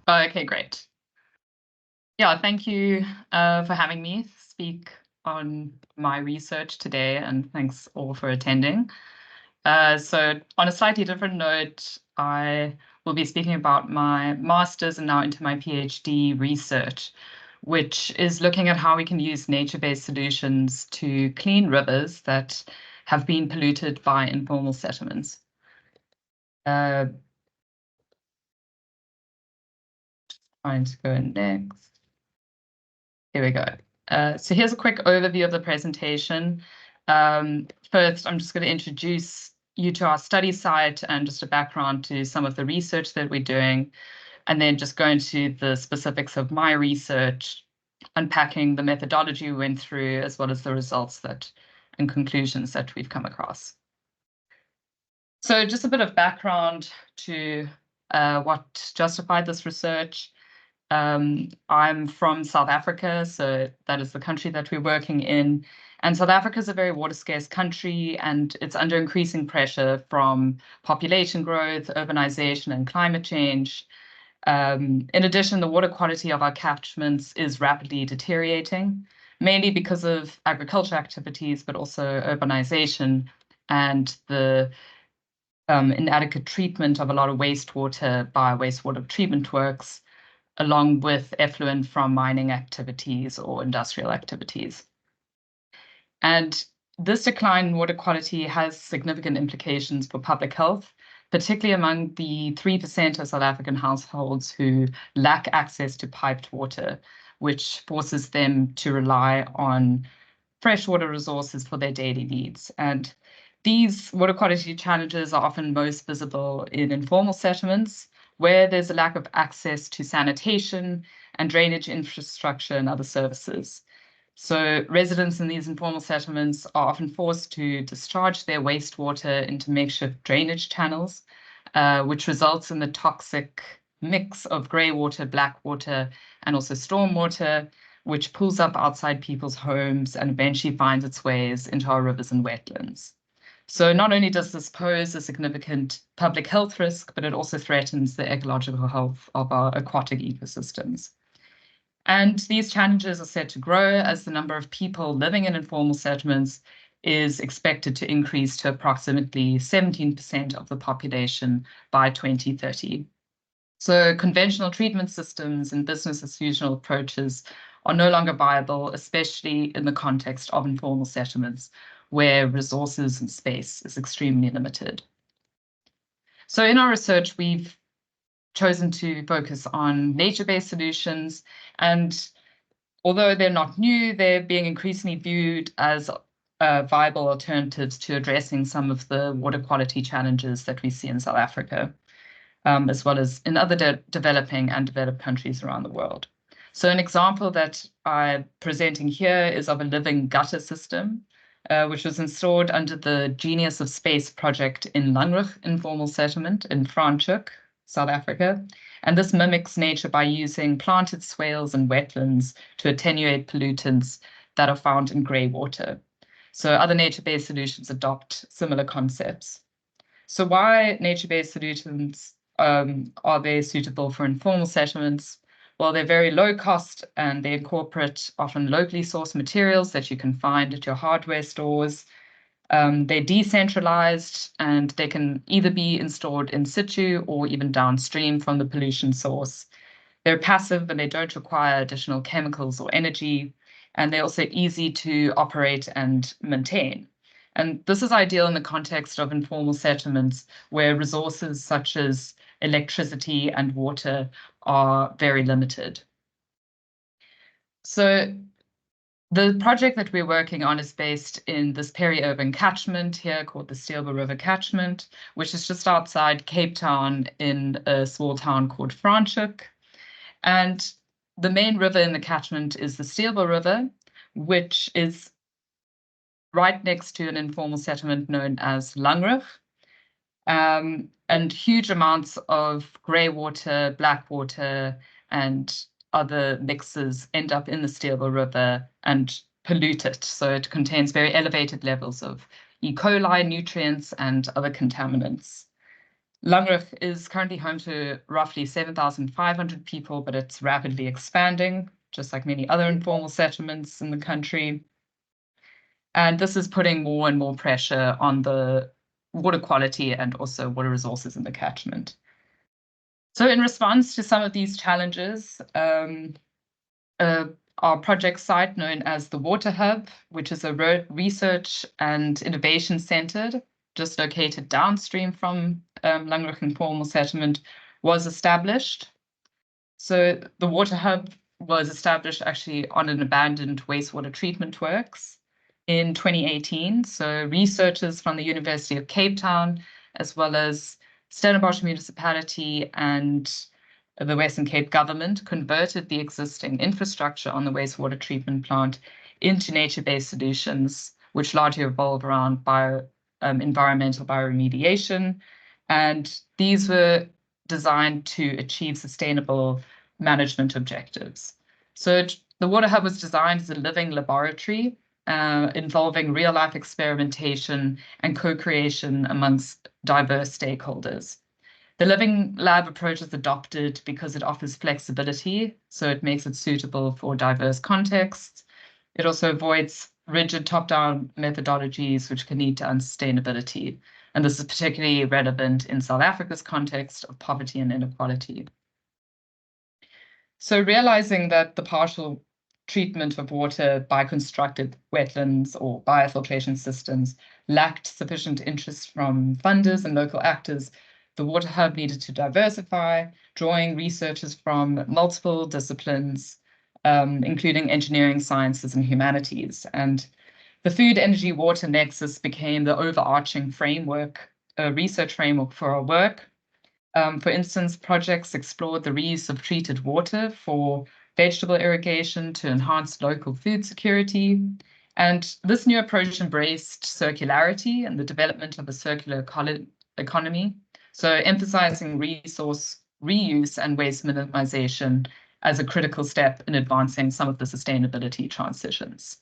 Oh, okay, great. Yeah, thank you for having me speak on my research today, and thanks all for attending. So on a slightly different note, I will be speaking about my master's and now into my PhD research, which is looking at how we can use nature-based solutions to clean rivers that have been polluted by informal settlements. Trying to go next. Here we go. So here's a quick overview of the presentation. First, I'm just going to introduce you to our study site and just a background to some of the research that we're doing, and then just go into the specifics of my research, unpacking the methodology we went through, as well as the results and conclusions that we've come across. So just a bit of background to what justified this research. I'm from South Africa, so that is the country that we're working in. And South Africa is a very water scarce country, and it's under increasing pressure from population growth, urbanization, and climate change. In addition, the water quality of our catchments is rapidly deteriorating, mainly because of agriculture activities, but also urbanization and the inadequate treatment of a lot of wastewater by wastewater treatment works, along with effluent from mining activities or industrial activities. And this decline in water quality has significant implications for public health, particularly among the 3% of South African households who lack access to piped water, which forces them to rely on freshwater resources for their daily needs. And these water quality challenges are often most visible in informal settlements, where there's a lack of access to sanitation and drainage infrastructure and other services. So residents in these informal settlements are often forced to discharge their wastewater into makeshift drainage channels, which results in the toxic mix of grey water, black water, and also storm water, which pools up outside people's homes and eventually finds its ways into our rivers and wetlands. So not only does this pose a significant public health risk, but it also threatens the ecological health of our aquatic ecosystems. And these challenges are set to grow as the number of people living in informal settlements is expected to increase to approximately 17% of the population by 2030. So conventional treatment systems and business as usual approaches are no longer viable, especially in the context of informal settlements, where resources and space is extremely limited. So in our research, we've chosen to focus on nature-based solutions, and although they're not new, they're being increasingly viewed as viable alternatives to addressing some of the water quality challenges that we see in South Africa, as well as in other developing and developed countries around the world. So an example that I'm presenting here is of a living gutter system, which was installed under the Genius of Space project in Langrug informal settlement in Franschhoek, South Africa. And this mimics nature by using planted swales and wetlands to attenuate pollutants that are found in grey water. So other nature-based solutions adopt similar concepts. So why nature-based solutions are they suitable for informal settlements? Well, they're very low cost and they incorporate often locally sourced materials that you can find at your hardware stores. They're decentralized and they can either be installed in situ or even downstream from the pollution source. They're passive and they don't require additional chemicals or energy, and they're also easy to operate and maintain. And this is ideal in the context of informal settlements where resources such as electricity and water are very limited. So the project that we're working on is based in this peri-urban catchment here called the Steelborough River catchment, which is just outside Cape Town in a small town called Franschhoek. And the main river in the catchment is the Steelborough River, which is right next to an informal settlement known as Langrug. And huge amounts of grey water, black water, and other mixes end up in the Steelborough River and pollute it. So it contains very elevated levels of E. coli, nutrients, and other contaminants. Langrug is currently home to roughly 7,500 people, but it's rapidly expanding, just like many other informal settlements in the country. And this is putting more and more pressure on the water quality and also water resources in the catchment. So in response to some of these challenges, our project site known as the Water Hub, which is a research and innovation center just located downstream from Langrug informal settlement, was established. So the Water Hub was established actually on an abandoned wastewater treatment works. in 2018. So researchers from the University of Cape Town, as well as Stellenbosch Municipality and the Western Cape government, converted the existing infrastructure on the wastewater treatment plant into nature-based solutions, which largely revolve around environmental bioremediation. And these were designed to achieve sustainable management objectives. So the Water Hub was designed as a living laboratory involving real-life experimentation and co-creation amongst diverse stakeholders. The living lab approach is adopted because it offers flexibility, so it makes it suitable for diverse contexts. It also avoids rigid top-down methodologies which can lead to unsustainability. And this is particularly relevant in South Africa's context of poverty and inequality. So realizing that the partial treatment of water by constructed wetlands or biofiltration systems lacked sufficient interest from funders and local actors, the Water Hub needed to diversify, drawing researchers from multiple disciplines, including engineering, sciences, and humanities. And the food, energy, water nexus became the overarching framework, research framework for our work. For instance, projects explored the reuse of treated water for vegetable irrigation to enhance local food security. And this new approach embraced circularity and the development of a circular economy, so emphasizing resource reuse and waste minimization as a critical step in advancing some of the sustainability transitions.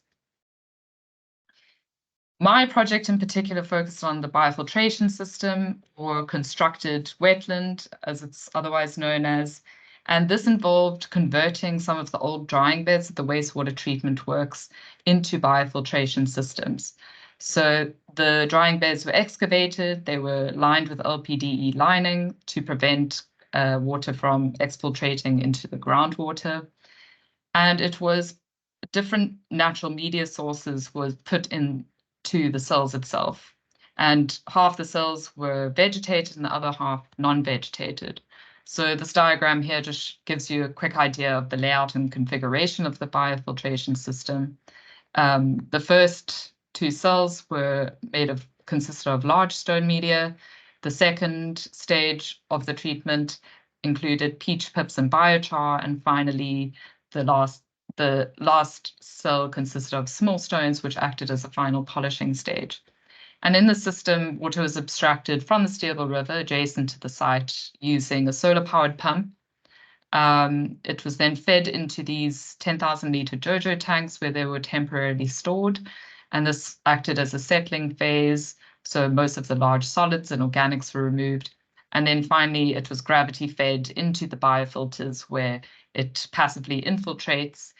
My project in particular focused on the biofiltration system, or constructed wetland, as it's otherwise known as, and this involved converting some of the old drying beds at the wastewater treatment works into biofiltration systems. So the drying beds were excavated, they were lined with LPDE lining to prevent water from exfiltrating into the groundwater. And it was different natural media sources was put in to the cells itself. And half the cells were vegetated and the other half non-vegetated. So this diagram here just gives you a quick idea of the layout and configuration of the biofiltration system. The first two cells consisted of large stone media. The second stage of the treatment included peach pips and biochar, and finally the last cell consisted of small stones, which acted as a final polishing stage. And in the system, water was abstracted from the Steelville River adjacent to the site using a solar-powered pump. It was then fed into these 10,000-litre JoJo tanks where they were temporarily stored. And this acted as a settling phase, so most of the large solids and organics were removed. And then finally, it was gravity-fed into the biofilters where it passively infiltrates.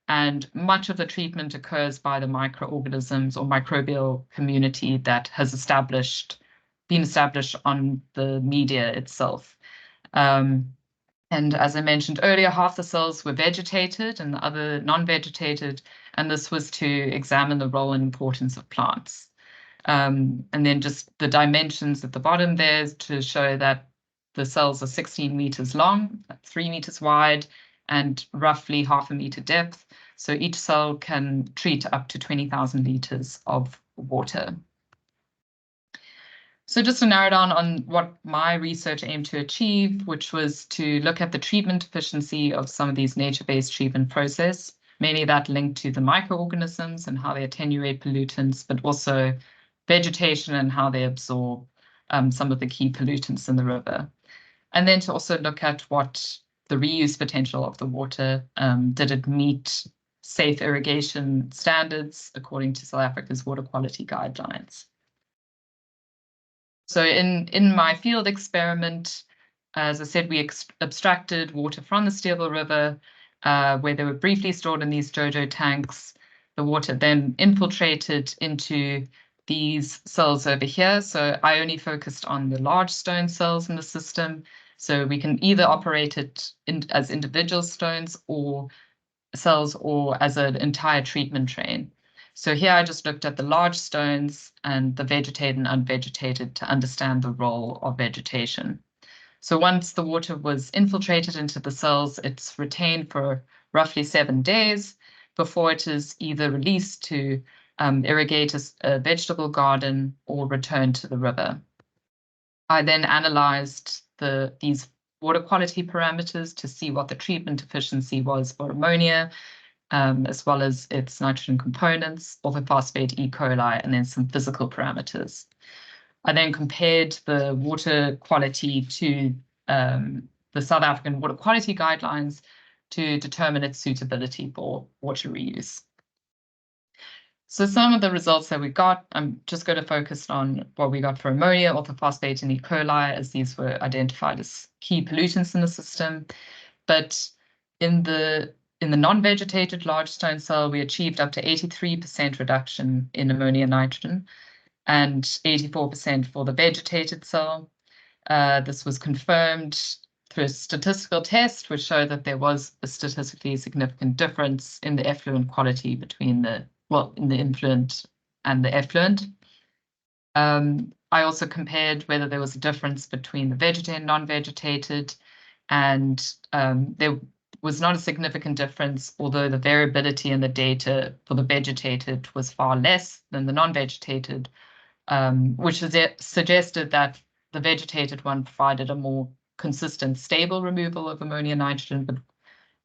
And much of the treatment occurs by the microorganisms or microbial community that has been established on the media itself. And as I mentioned earlier, half the cells were vegetated and the other non-vegetated, and this was to examine the role and importance of plants. And then just the dimensions at the bottom there to show that the cells are 16 meters long, 3 meters wide, and roughly half a meter depth. So each cell can treat up to 20,000 liters of water. So just to narrow down on what my research aimed to achieve, which was to look at the treatment efficiency of some of these nature-based treatment processes, mainly that linked to the microorganisms and how they attenuate pollutants, but also vegetation and how they absorb some of the key pollutants in the river. And then to also look at what the reuse potential of the water, did it meet safe irrigation standards according to South Africa's water quality guidelines. So in my field experiment, as I said, we abstracted water from the Steelville River, where they were briefly stored in these JoJo tanks. The water then infiltrated into these cells over here. So I only focused on the large stone cells in the system. So we can either operate it as individual stones or cells or as an entire treatment train. So here I just looked at the large stones and the vegetated and unvegetated to understand the role of vegetation. So once the water was infiltrated into the cells, it's retained for roughly 7 days before it is either released to irrigate a vegetable garden, or return to the river. I then analyzed these water quality parameters to see what the treatment efficiency was for ammonia, as well as its nitrogen components, orthophosphate, E. coli, and then some physical parameters. I then compared the water quality to the South African water quality guidelines to determine its suitability for water reuse. So some of the results that we got, I'm just going to focus on what we got for ammonia, orthophosphate, and E. coli, as these were identified as key pollutants in the system. But in the non-vegetated large stone cell, we achieved up to 83% reduction in ammonia and nitrogen, and 84% for the vegetated cell. This was confirmed through a statistical test, which showed that there was a statistically significant difference in the effluent quality between in the influent and the effluent. I also compared whether there was a difference between the vegetated and non-vegetated, and there was not a significant difference, although the variability in the data for the vegetated was far less than the non-vegetated, which suggested that the vegetated one provided a more consistent, stable removal of ammonia and nitrogen,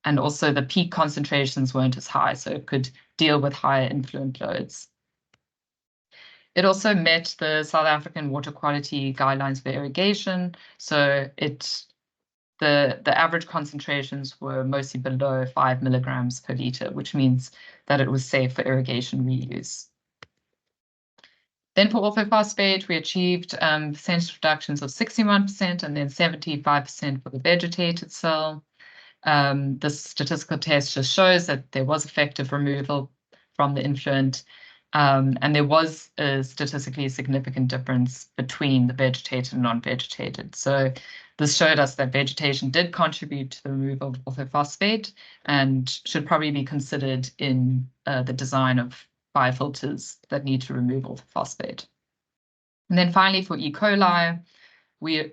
and also the peak concentrations weren't as high, so it could deal with higher influent loads. It also met the South African water quality guidelines for irrigation, so the average concentrations were mostly below 5 milligrams per liter, which means that it was safe for irrigation reuse. Then for orthophosphate, we achieved percentage reductions of 61% and then 75% for the vegetated cell. This statistical test just shows that there was effective removal from the influent, and there was a statistically significant difference between the vegetated and non-vegetated. So this showed us that vegetation did contribute to the removal of orthophosphate and should probably be considered in the design of biofilters that need to remove orthophosphate. And then finally, for E. coli, we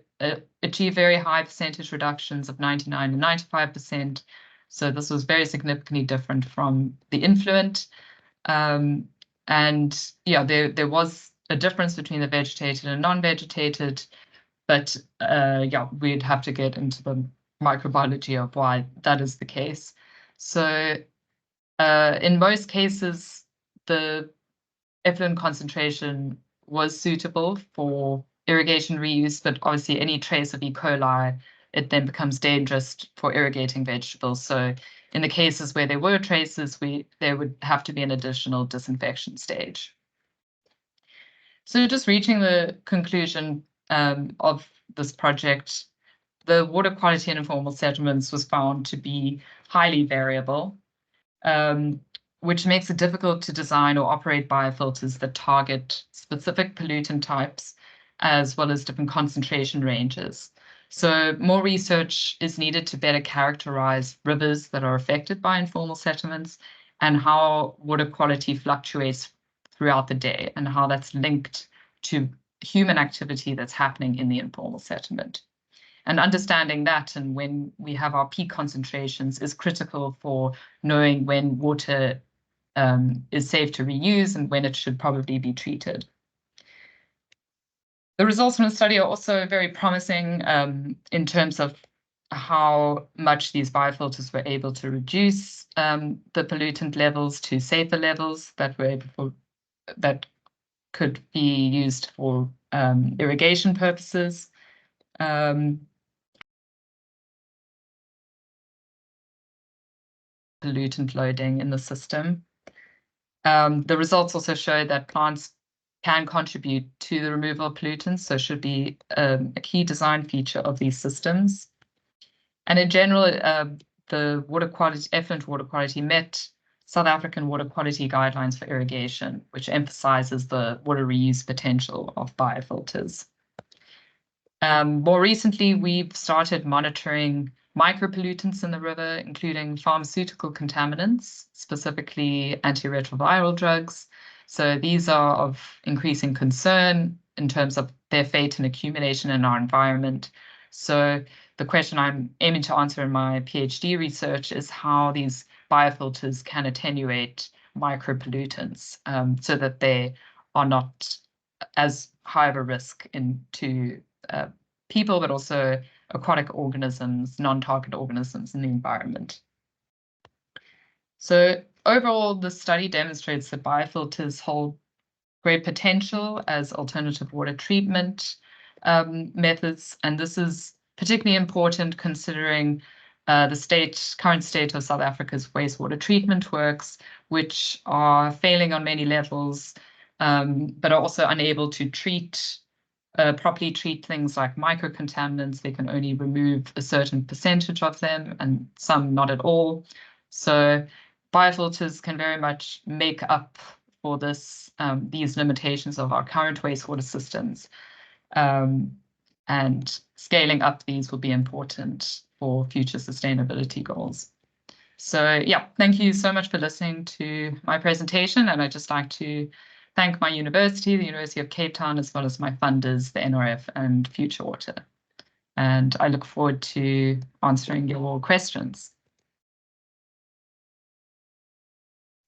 achieved very high percentage reductions of 99 and 95%. So this was very significantly different from the influent. And yeah, there was a difference between the vegetated and non-vegetated, but yeah, we'd have to get into the microbiology of why that is the case. So in most cases, the effluent concentration was suitable for irrigation reuse, but obviously any trace of E. coli, it then becomes dangerous for irrigating vegetables. So in the cases where there were traces, there would have to be an additional disinfection stage. So just reaching the conclusion of this project, the water quality in informal settlements was found to be highly variable, which makes it difficult to design or operate biofilters that target specific pollutant types, as well as different concentration ranges. So more research is needed to better characterize rivers that are affected by informal settlements and how water quality fluctuates throughout the day and how that's linked to human activity that's happening in the informal settlement. And understanding that and when we have our peak concentrations is critical for knowing when water is safe to reuse and when it should probably be treated. The results from the study are also very promising in terms of how much these biofilters were able to reduce the pollutant levels to safer levels that could be used for irrigation purposes. Pollutant loading in the system. The results also show that plants can contribute to the removal of pollutants, so should be a key design feature of these systems. And in general, the water quality, effluent water quality met South African water quality guidelines for irrigation, which emphasizes the water reuse potential of biofilters. More recently, we've started monitoring micropollutants in the river, including pharmaceutical contaminants, specifically antiretroviral drugs. So these are of increasing concern in terms of their fate and accumulation in our environment. So the question I'm aiming to answer in my PhD research is how these biofilters can attenuate micropollutants, so that they are not as high of a risk into people, but also aquatic organisms, non-target organisms in the environment. So overall, the study demonstrates that biofilters hold great potential as alternative water treatment methods, and this is particularly important considering the current state of South Africa's wastewater treatment works, which are failing on many levels, but are also unable to properly treat things like microcontaminants. They can only remove a certain percentage of them, and some not at all. So biofilters can very much make up for these limitations of our current wastewater systems. And scaling up these will be important for future sustainability goals. So yeah, thank you so much for listening to my presentation. And I'd just like to thank my university, the University of Cape Town, as well as my funders, the NRF and Future Water. And I look forward to answering your questions.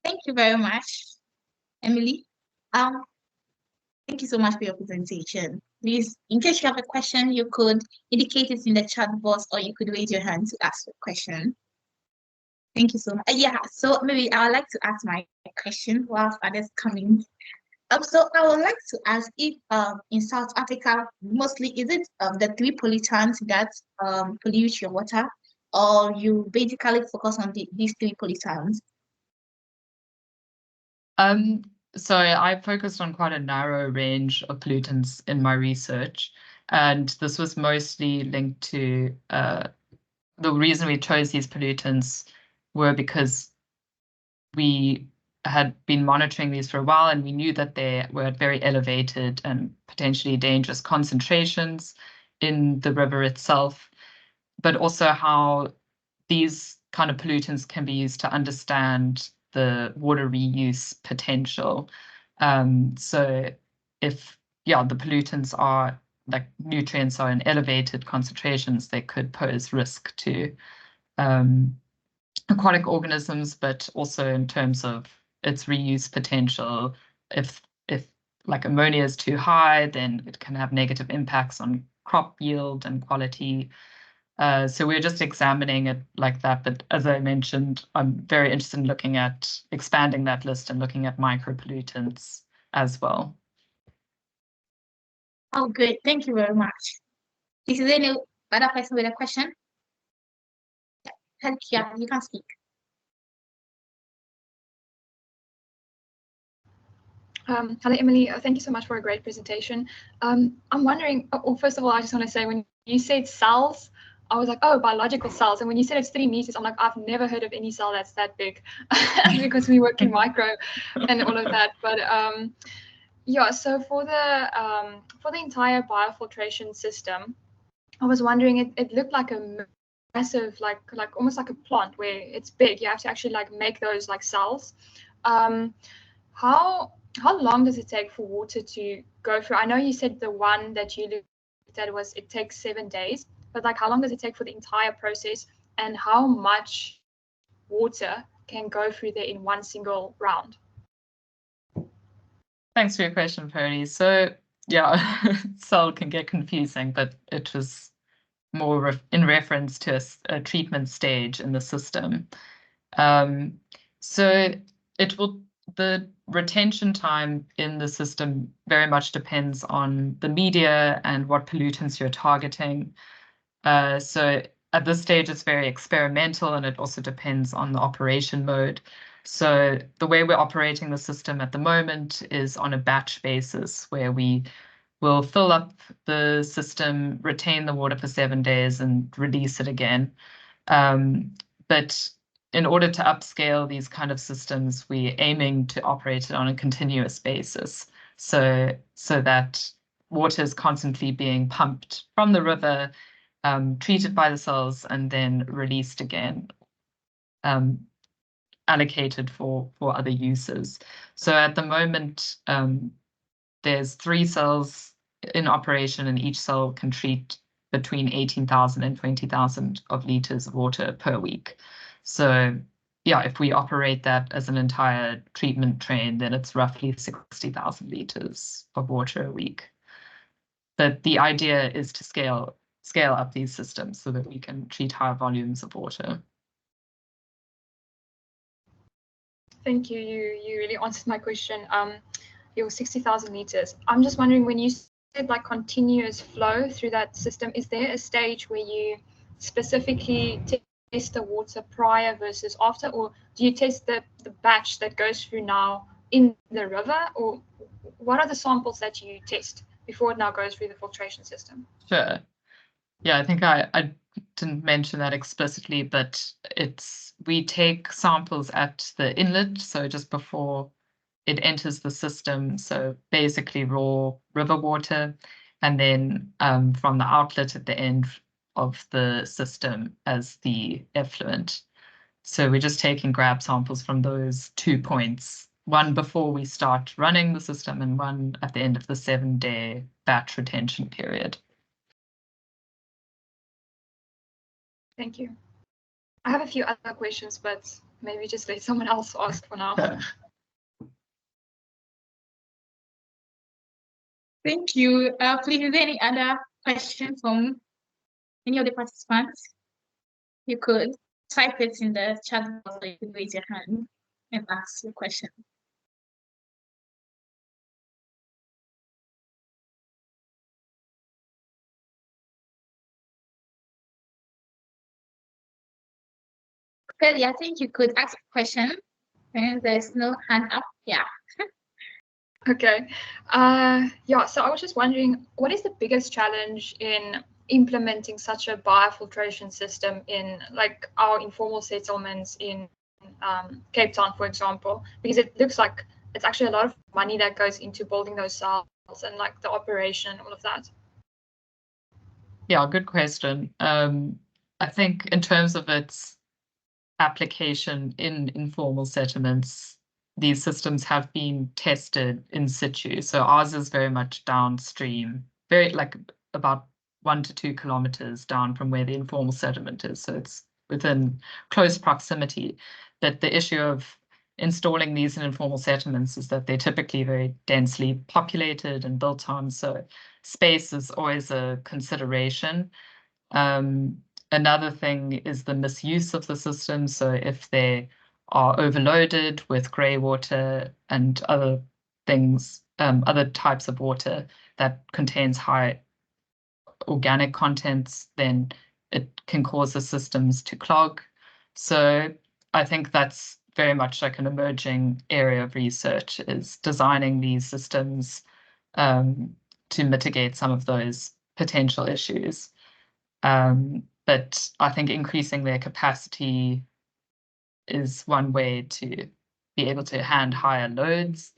Thank you very much, Emily. Thank you so much for your presentation. Please, in case you have a question, you could indicate it in the chat box, or you could raise your hand to ask a question. Thank you so much. Yeah, so maybe I would like to ask my question while others coming. So I would like to ask if in South Africa, mostly is it the 3 pollutants that pollute your water, or you basically focus on these 3 pollutants? So I focused on quite a narrow range of pollutants in my research, and this was mostly linked to the reason we chose these pollutants were because we had been monitoring these for a while, and we knew that they were at very elevated and potentially dangerous concentrations in the river itself, but also how these kind of pollutants can be used to understand the water reuse potential. So if, the pollutants are, like nutrients are in elevated concentrations, they could pose risk to aquatic organisms, but also in terms of its reuse potential. If like ammonia is too high, then it can have negative impacts on crop yield and quality. So we're just examining it like that. But as I mentioned, I'm very interested in looking at expanding that list and looking at micropollutants as well. Oh, good. Thank you very much. Is there any other person with a question? Yeah, you can speak. Hello, Emily. Thank you so much for a great presentation. I'm wondering, first of all, I just want to say, when you said cells, I was like, oh, biological cells. And when you said it's 3 meters, I'm like, I've never heard of any cell that's that big because we work in micro and all of that. But yeah, so for the entire biofiltration system, I was wondering, it looked like a massive, like almost like a plant where it's big. You have to actually like make those like cells. How long does it take for water to go through? I know you said the one that you looked at it takes 7 days, but like how long does it take for the entire process, and how much water can go through there in one single round? Thanks for your question, Perry. So yeah, cell can get confusing, but it was more in reference to a treatment stage in the system. So the retention time in the system very much depends on the media and what pollutants you're targeting. So at this stage, it's very experimental, and it also depends on the operation mode. So the way we're operating the system at the moment is on a batch basis, where we will fill up the system, retain the water for 7 days, and release it again. But in order to upscale these kind of systems, we're aiming to operate it on a continuous basis, so that water is constantly being pumped from the river, treated by the cells, and then released again, allocated for other uses. So at the moment, there's 3 cells in operation, and each cell can treat between 18,000 and 20,000 of liters of water per week. So yeah, if we operate that as an entire treatment train, then it's roughly 60,000 liters of water a week. But the idea is to scale up these systems so that we can treat higher volumes of water. Thank you. You really answered my question. Your 60,000 liters. I'm just wondering, when you said like continuous flow through that system, is there a stage where you specifically test the water prior versus after, or do you test the batch that goes through now in the river, or what are the samples that you test before it now goes through the filtration system? Sure. Yeah, I think I didn't mention that explicitly, but we take samples at the inlet, so just before it enters the system, so basically raw river water, and then from the outlet at the end of the system as the effluent. So we're just taking grab samples from those 2 points, one before we start running the system and one at the end of the 7-day batch retention period. Thank you. I have a few other questions, but maybe just let someone else ask for now. Thank you. Please, is there any other questions from any of the participants? You could type it in the chat box, or you could raise your hand and ask your question. Clearly, I think you could ask a question. And there's no hand up. Yeah. Okay. Yeah, so I was just wondering, what is the biggest challenge in implementing such a biofiltration system in like our informal settlements in Cape Town, for example? Because it looks like it's actually a lot of money that goes into building those cells and like the operation, all of that. Yeah, good question. I think in terms of its application in informal settlements, these systems have been tested in situ. So ours is very much downstream, very like about 1 to 2 kilometers down from where the informal settlement is. So it's within close proximity. But the issue of installing these in informal settlements is that they're typically very densely populated and built on. So space is always a consideration. Another thing is the misuse of the system. So if they are overloaded with grey water and other things, other types of water that contains high organic contents, then it can cause the systems to clog. So I think that's very much like an emerging area of research, is designing these systems to mitigate some of those potential issues. But I think increasing their capacity is one way to be able to hand higher loads.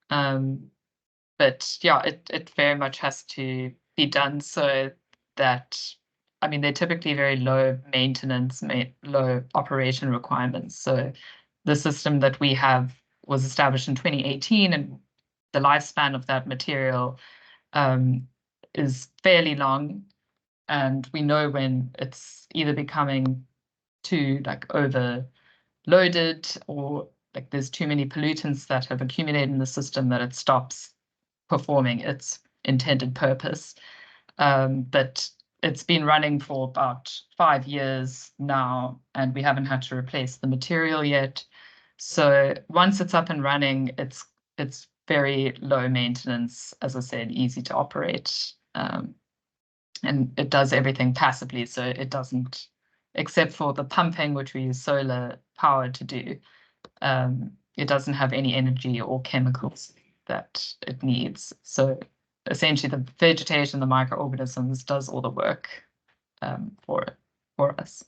But yeah, it very much has to be done so that, I mean, they're typically very low maintenance, low operation requirements. So the system that we have was established in 2018, and the lifespan of that material is fairly long. And we know when it's either becoming too like overloaded, or like there's too many pollutants that have accumulated in the system that it stops performing its intended purpose. But it's been running for about 5 years now, and we haven't had to replace the material yet. So once it's up and running, it's very low maintenance, as I said, easy to operate. And it does everything passively, so it doesn't, except for the pumping, which we use solar power to do, it doesn't have any energy or chemicals that it needs. So essentially the vegetation, the microorganisms, does all the work for us.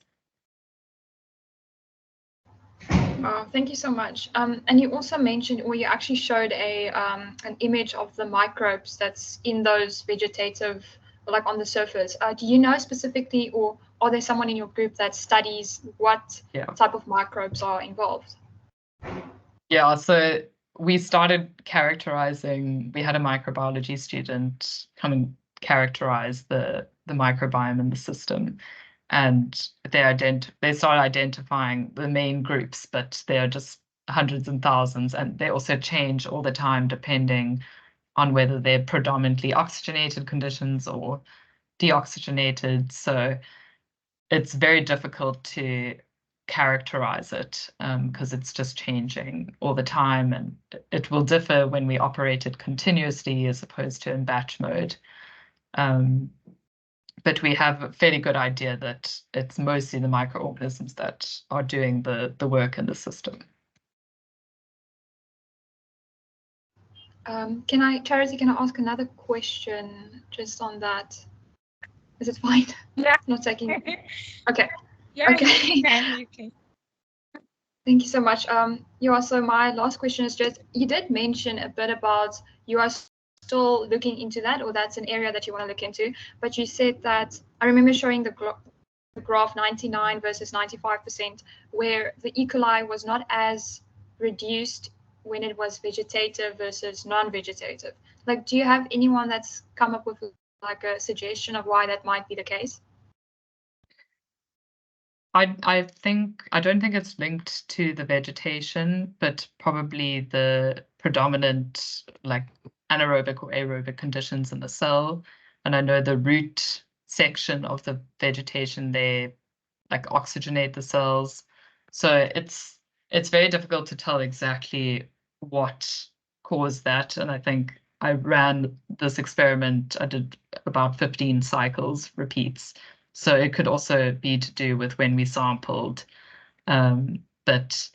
Thank you so much. And you also mentioned, or you actually showed an image of the microbes that's in those vegetative, like on the surface. Do you know specifically, or are there someone in your group that studies what type of microbes are involved? Yeah, so we started characterizing, we had a microbiology student come and characterize the microbiome in the system. and they start identifying the main groups, but they are just hundreds and thousands, and they also change all the time depending on whether they're predominantly oxygenated conditions or deoxygenated. So it's very difficult to characterize it because it's just changing all the time, and it will differ when we operate it continuously as opposed to in batch mode. But we have a fairly good idea that it's mostly the microorganisms that are doing the work in the system. Charity, can I ask another question just on that? Is it fine? Yeah. Not taking. Okay. Yeah, Okay. you can. Thank you so much. Yeah, so my last question is just, you did mention a bit about you are still looking into that, or that's an area that you want to look into, but you said that, I remember showing the graph 99 versus 95%, where the E. coli was not as reduced when it was vegetative versus non-vegetative. Like, do you have anyone that's come up with like a suggestion of why that might be the case? I don't think it's linked to the vegetation, but probably the predominant like anaerobic or aerobic conditions in the cell. And I know the root section of the vegetation, they like oxygenate the cells. So it's very difficult to tell exactly what caused that. And I think I ran this experiment, I did about 15 cycles, repeats. So it could also be to do with when we sampled. But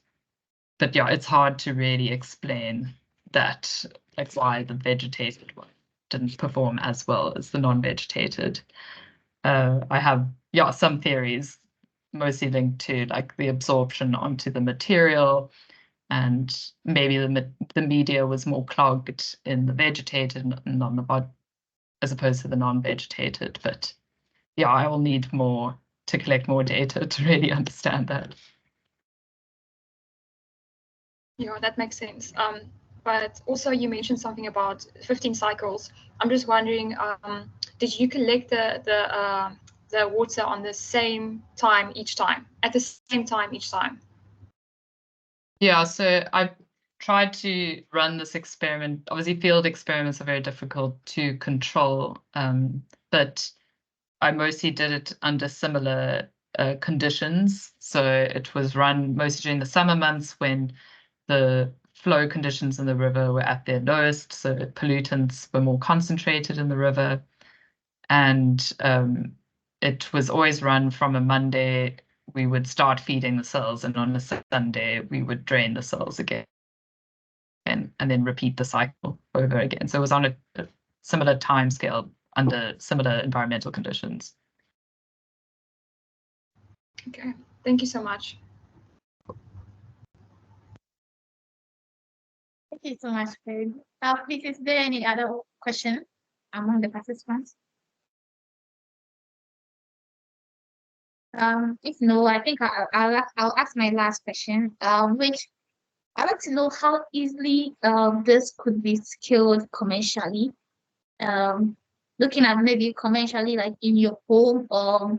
yeah, it's hard to really explain that, like why the vegetated one didn't perform as well as the non-vegetated. I have, some theories, mostly linked to like the absorption onto the material, and maybe the media was more clogged in the vegetated and on the body as opposed to the non-vegetated. But yeah, I will need to collect more data to really understand that. Yeah, that makes sense. But also you mentioned something about 15 cycles. I'm just wondering, did you collect the water on the same time each time, at the same time each time? Yeah, so I tried to run this experiment. Obviously, field experiments are very difficult to control, but I mostly did it under similar conditions. So it was run mostly during the summer months when the flow conditions in the river were at their lowest, so pollutants were more concentrated in the river. And it was always run from a Monday. We would start feeding the cells, and on a Sunday, we would drain the cells again and then repeat the cycle over again. So it was on a similar time scale under similar environmental conditions. Okay, thank you so much. Thank you so much, Fred. Please, is there any other question among the participants? If no, I think I'll ask my last question, which I'd like to know how easily this could be scaled commercially. Looking at maybe commercially, like in your home or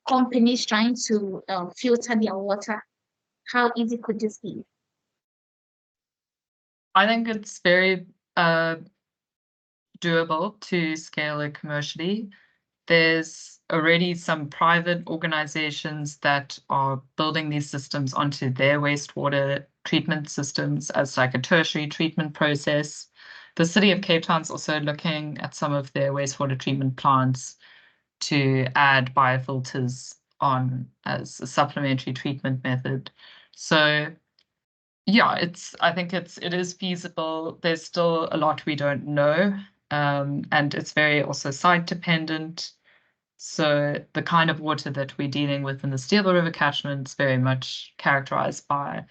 companies trying to filter their water. How easy could this be? I think it's very doable to scale it commercially. There's already some private organizations that are building these systems onto their wastewater treatment systems as like a tertiary treatment process. The city of Cape Town's also looking at some of their wastewater treatment plants to add biofilters on as a supplementary treatment method. So yeah, I think it is feasible. There's still a lot we don't know, and it's very also site dependent. So the kind of water that we're dealing with in the Sadler River catchment is very much characterized by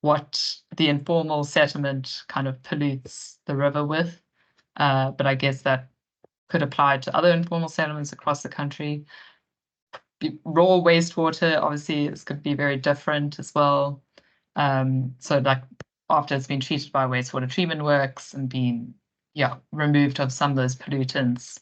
what the informal settlement kind of pollutes the river with. But I guess that could apply to other informal settlements across the country. Raw wastewater, obviously, this could be very different as well. So like after it's been treated by wastewater treatment works and been removed of some of those pollutants,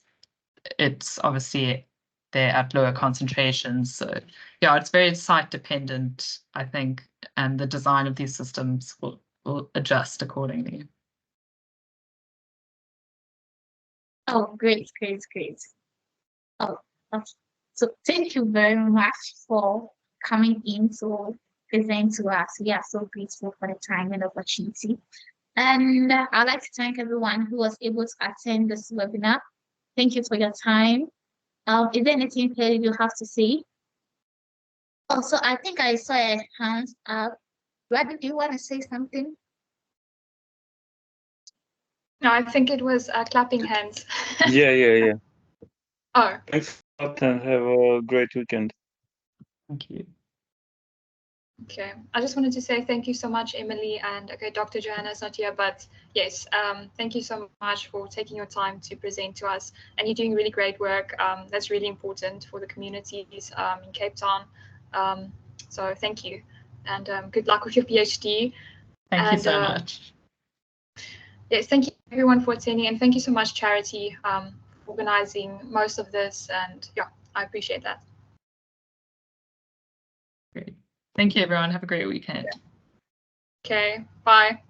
it's obviously they're at lower concentrations. So yeah, it's very site dependent, I think, and the design of these systems will adjust accordingly. Oh, great. Oh, okay. So thank you very much for coming in to present to us. We are so grateful for the time and opportunity. And I'd like to thank everyone who was able to attend this webinar. Thank you for your time. Is there anything here you have to say? Also, I think I saw a hand up. Rabi, do you want to say something? No, I think it was clapping hands. Yeah. Oh, Thanks a lot and have a great weekend. Thank you. okay. I just wanted to say thank you so much, Emily, and okay, Dr. Joanna is not here, but yes, thank you so much for taking your time to present to us, and you're doing really great work. That's really important for the communities in Cape Town. So thank you, and good luck with your PhD. Thank you so much. Yes, thank you everyone for attending, and thank you so much, Charity, for organizing most of this, and yeah, I appreciate that. Great. Thank you, everyone. Have a great weekend. Okay, bye.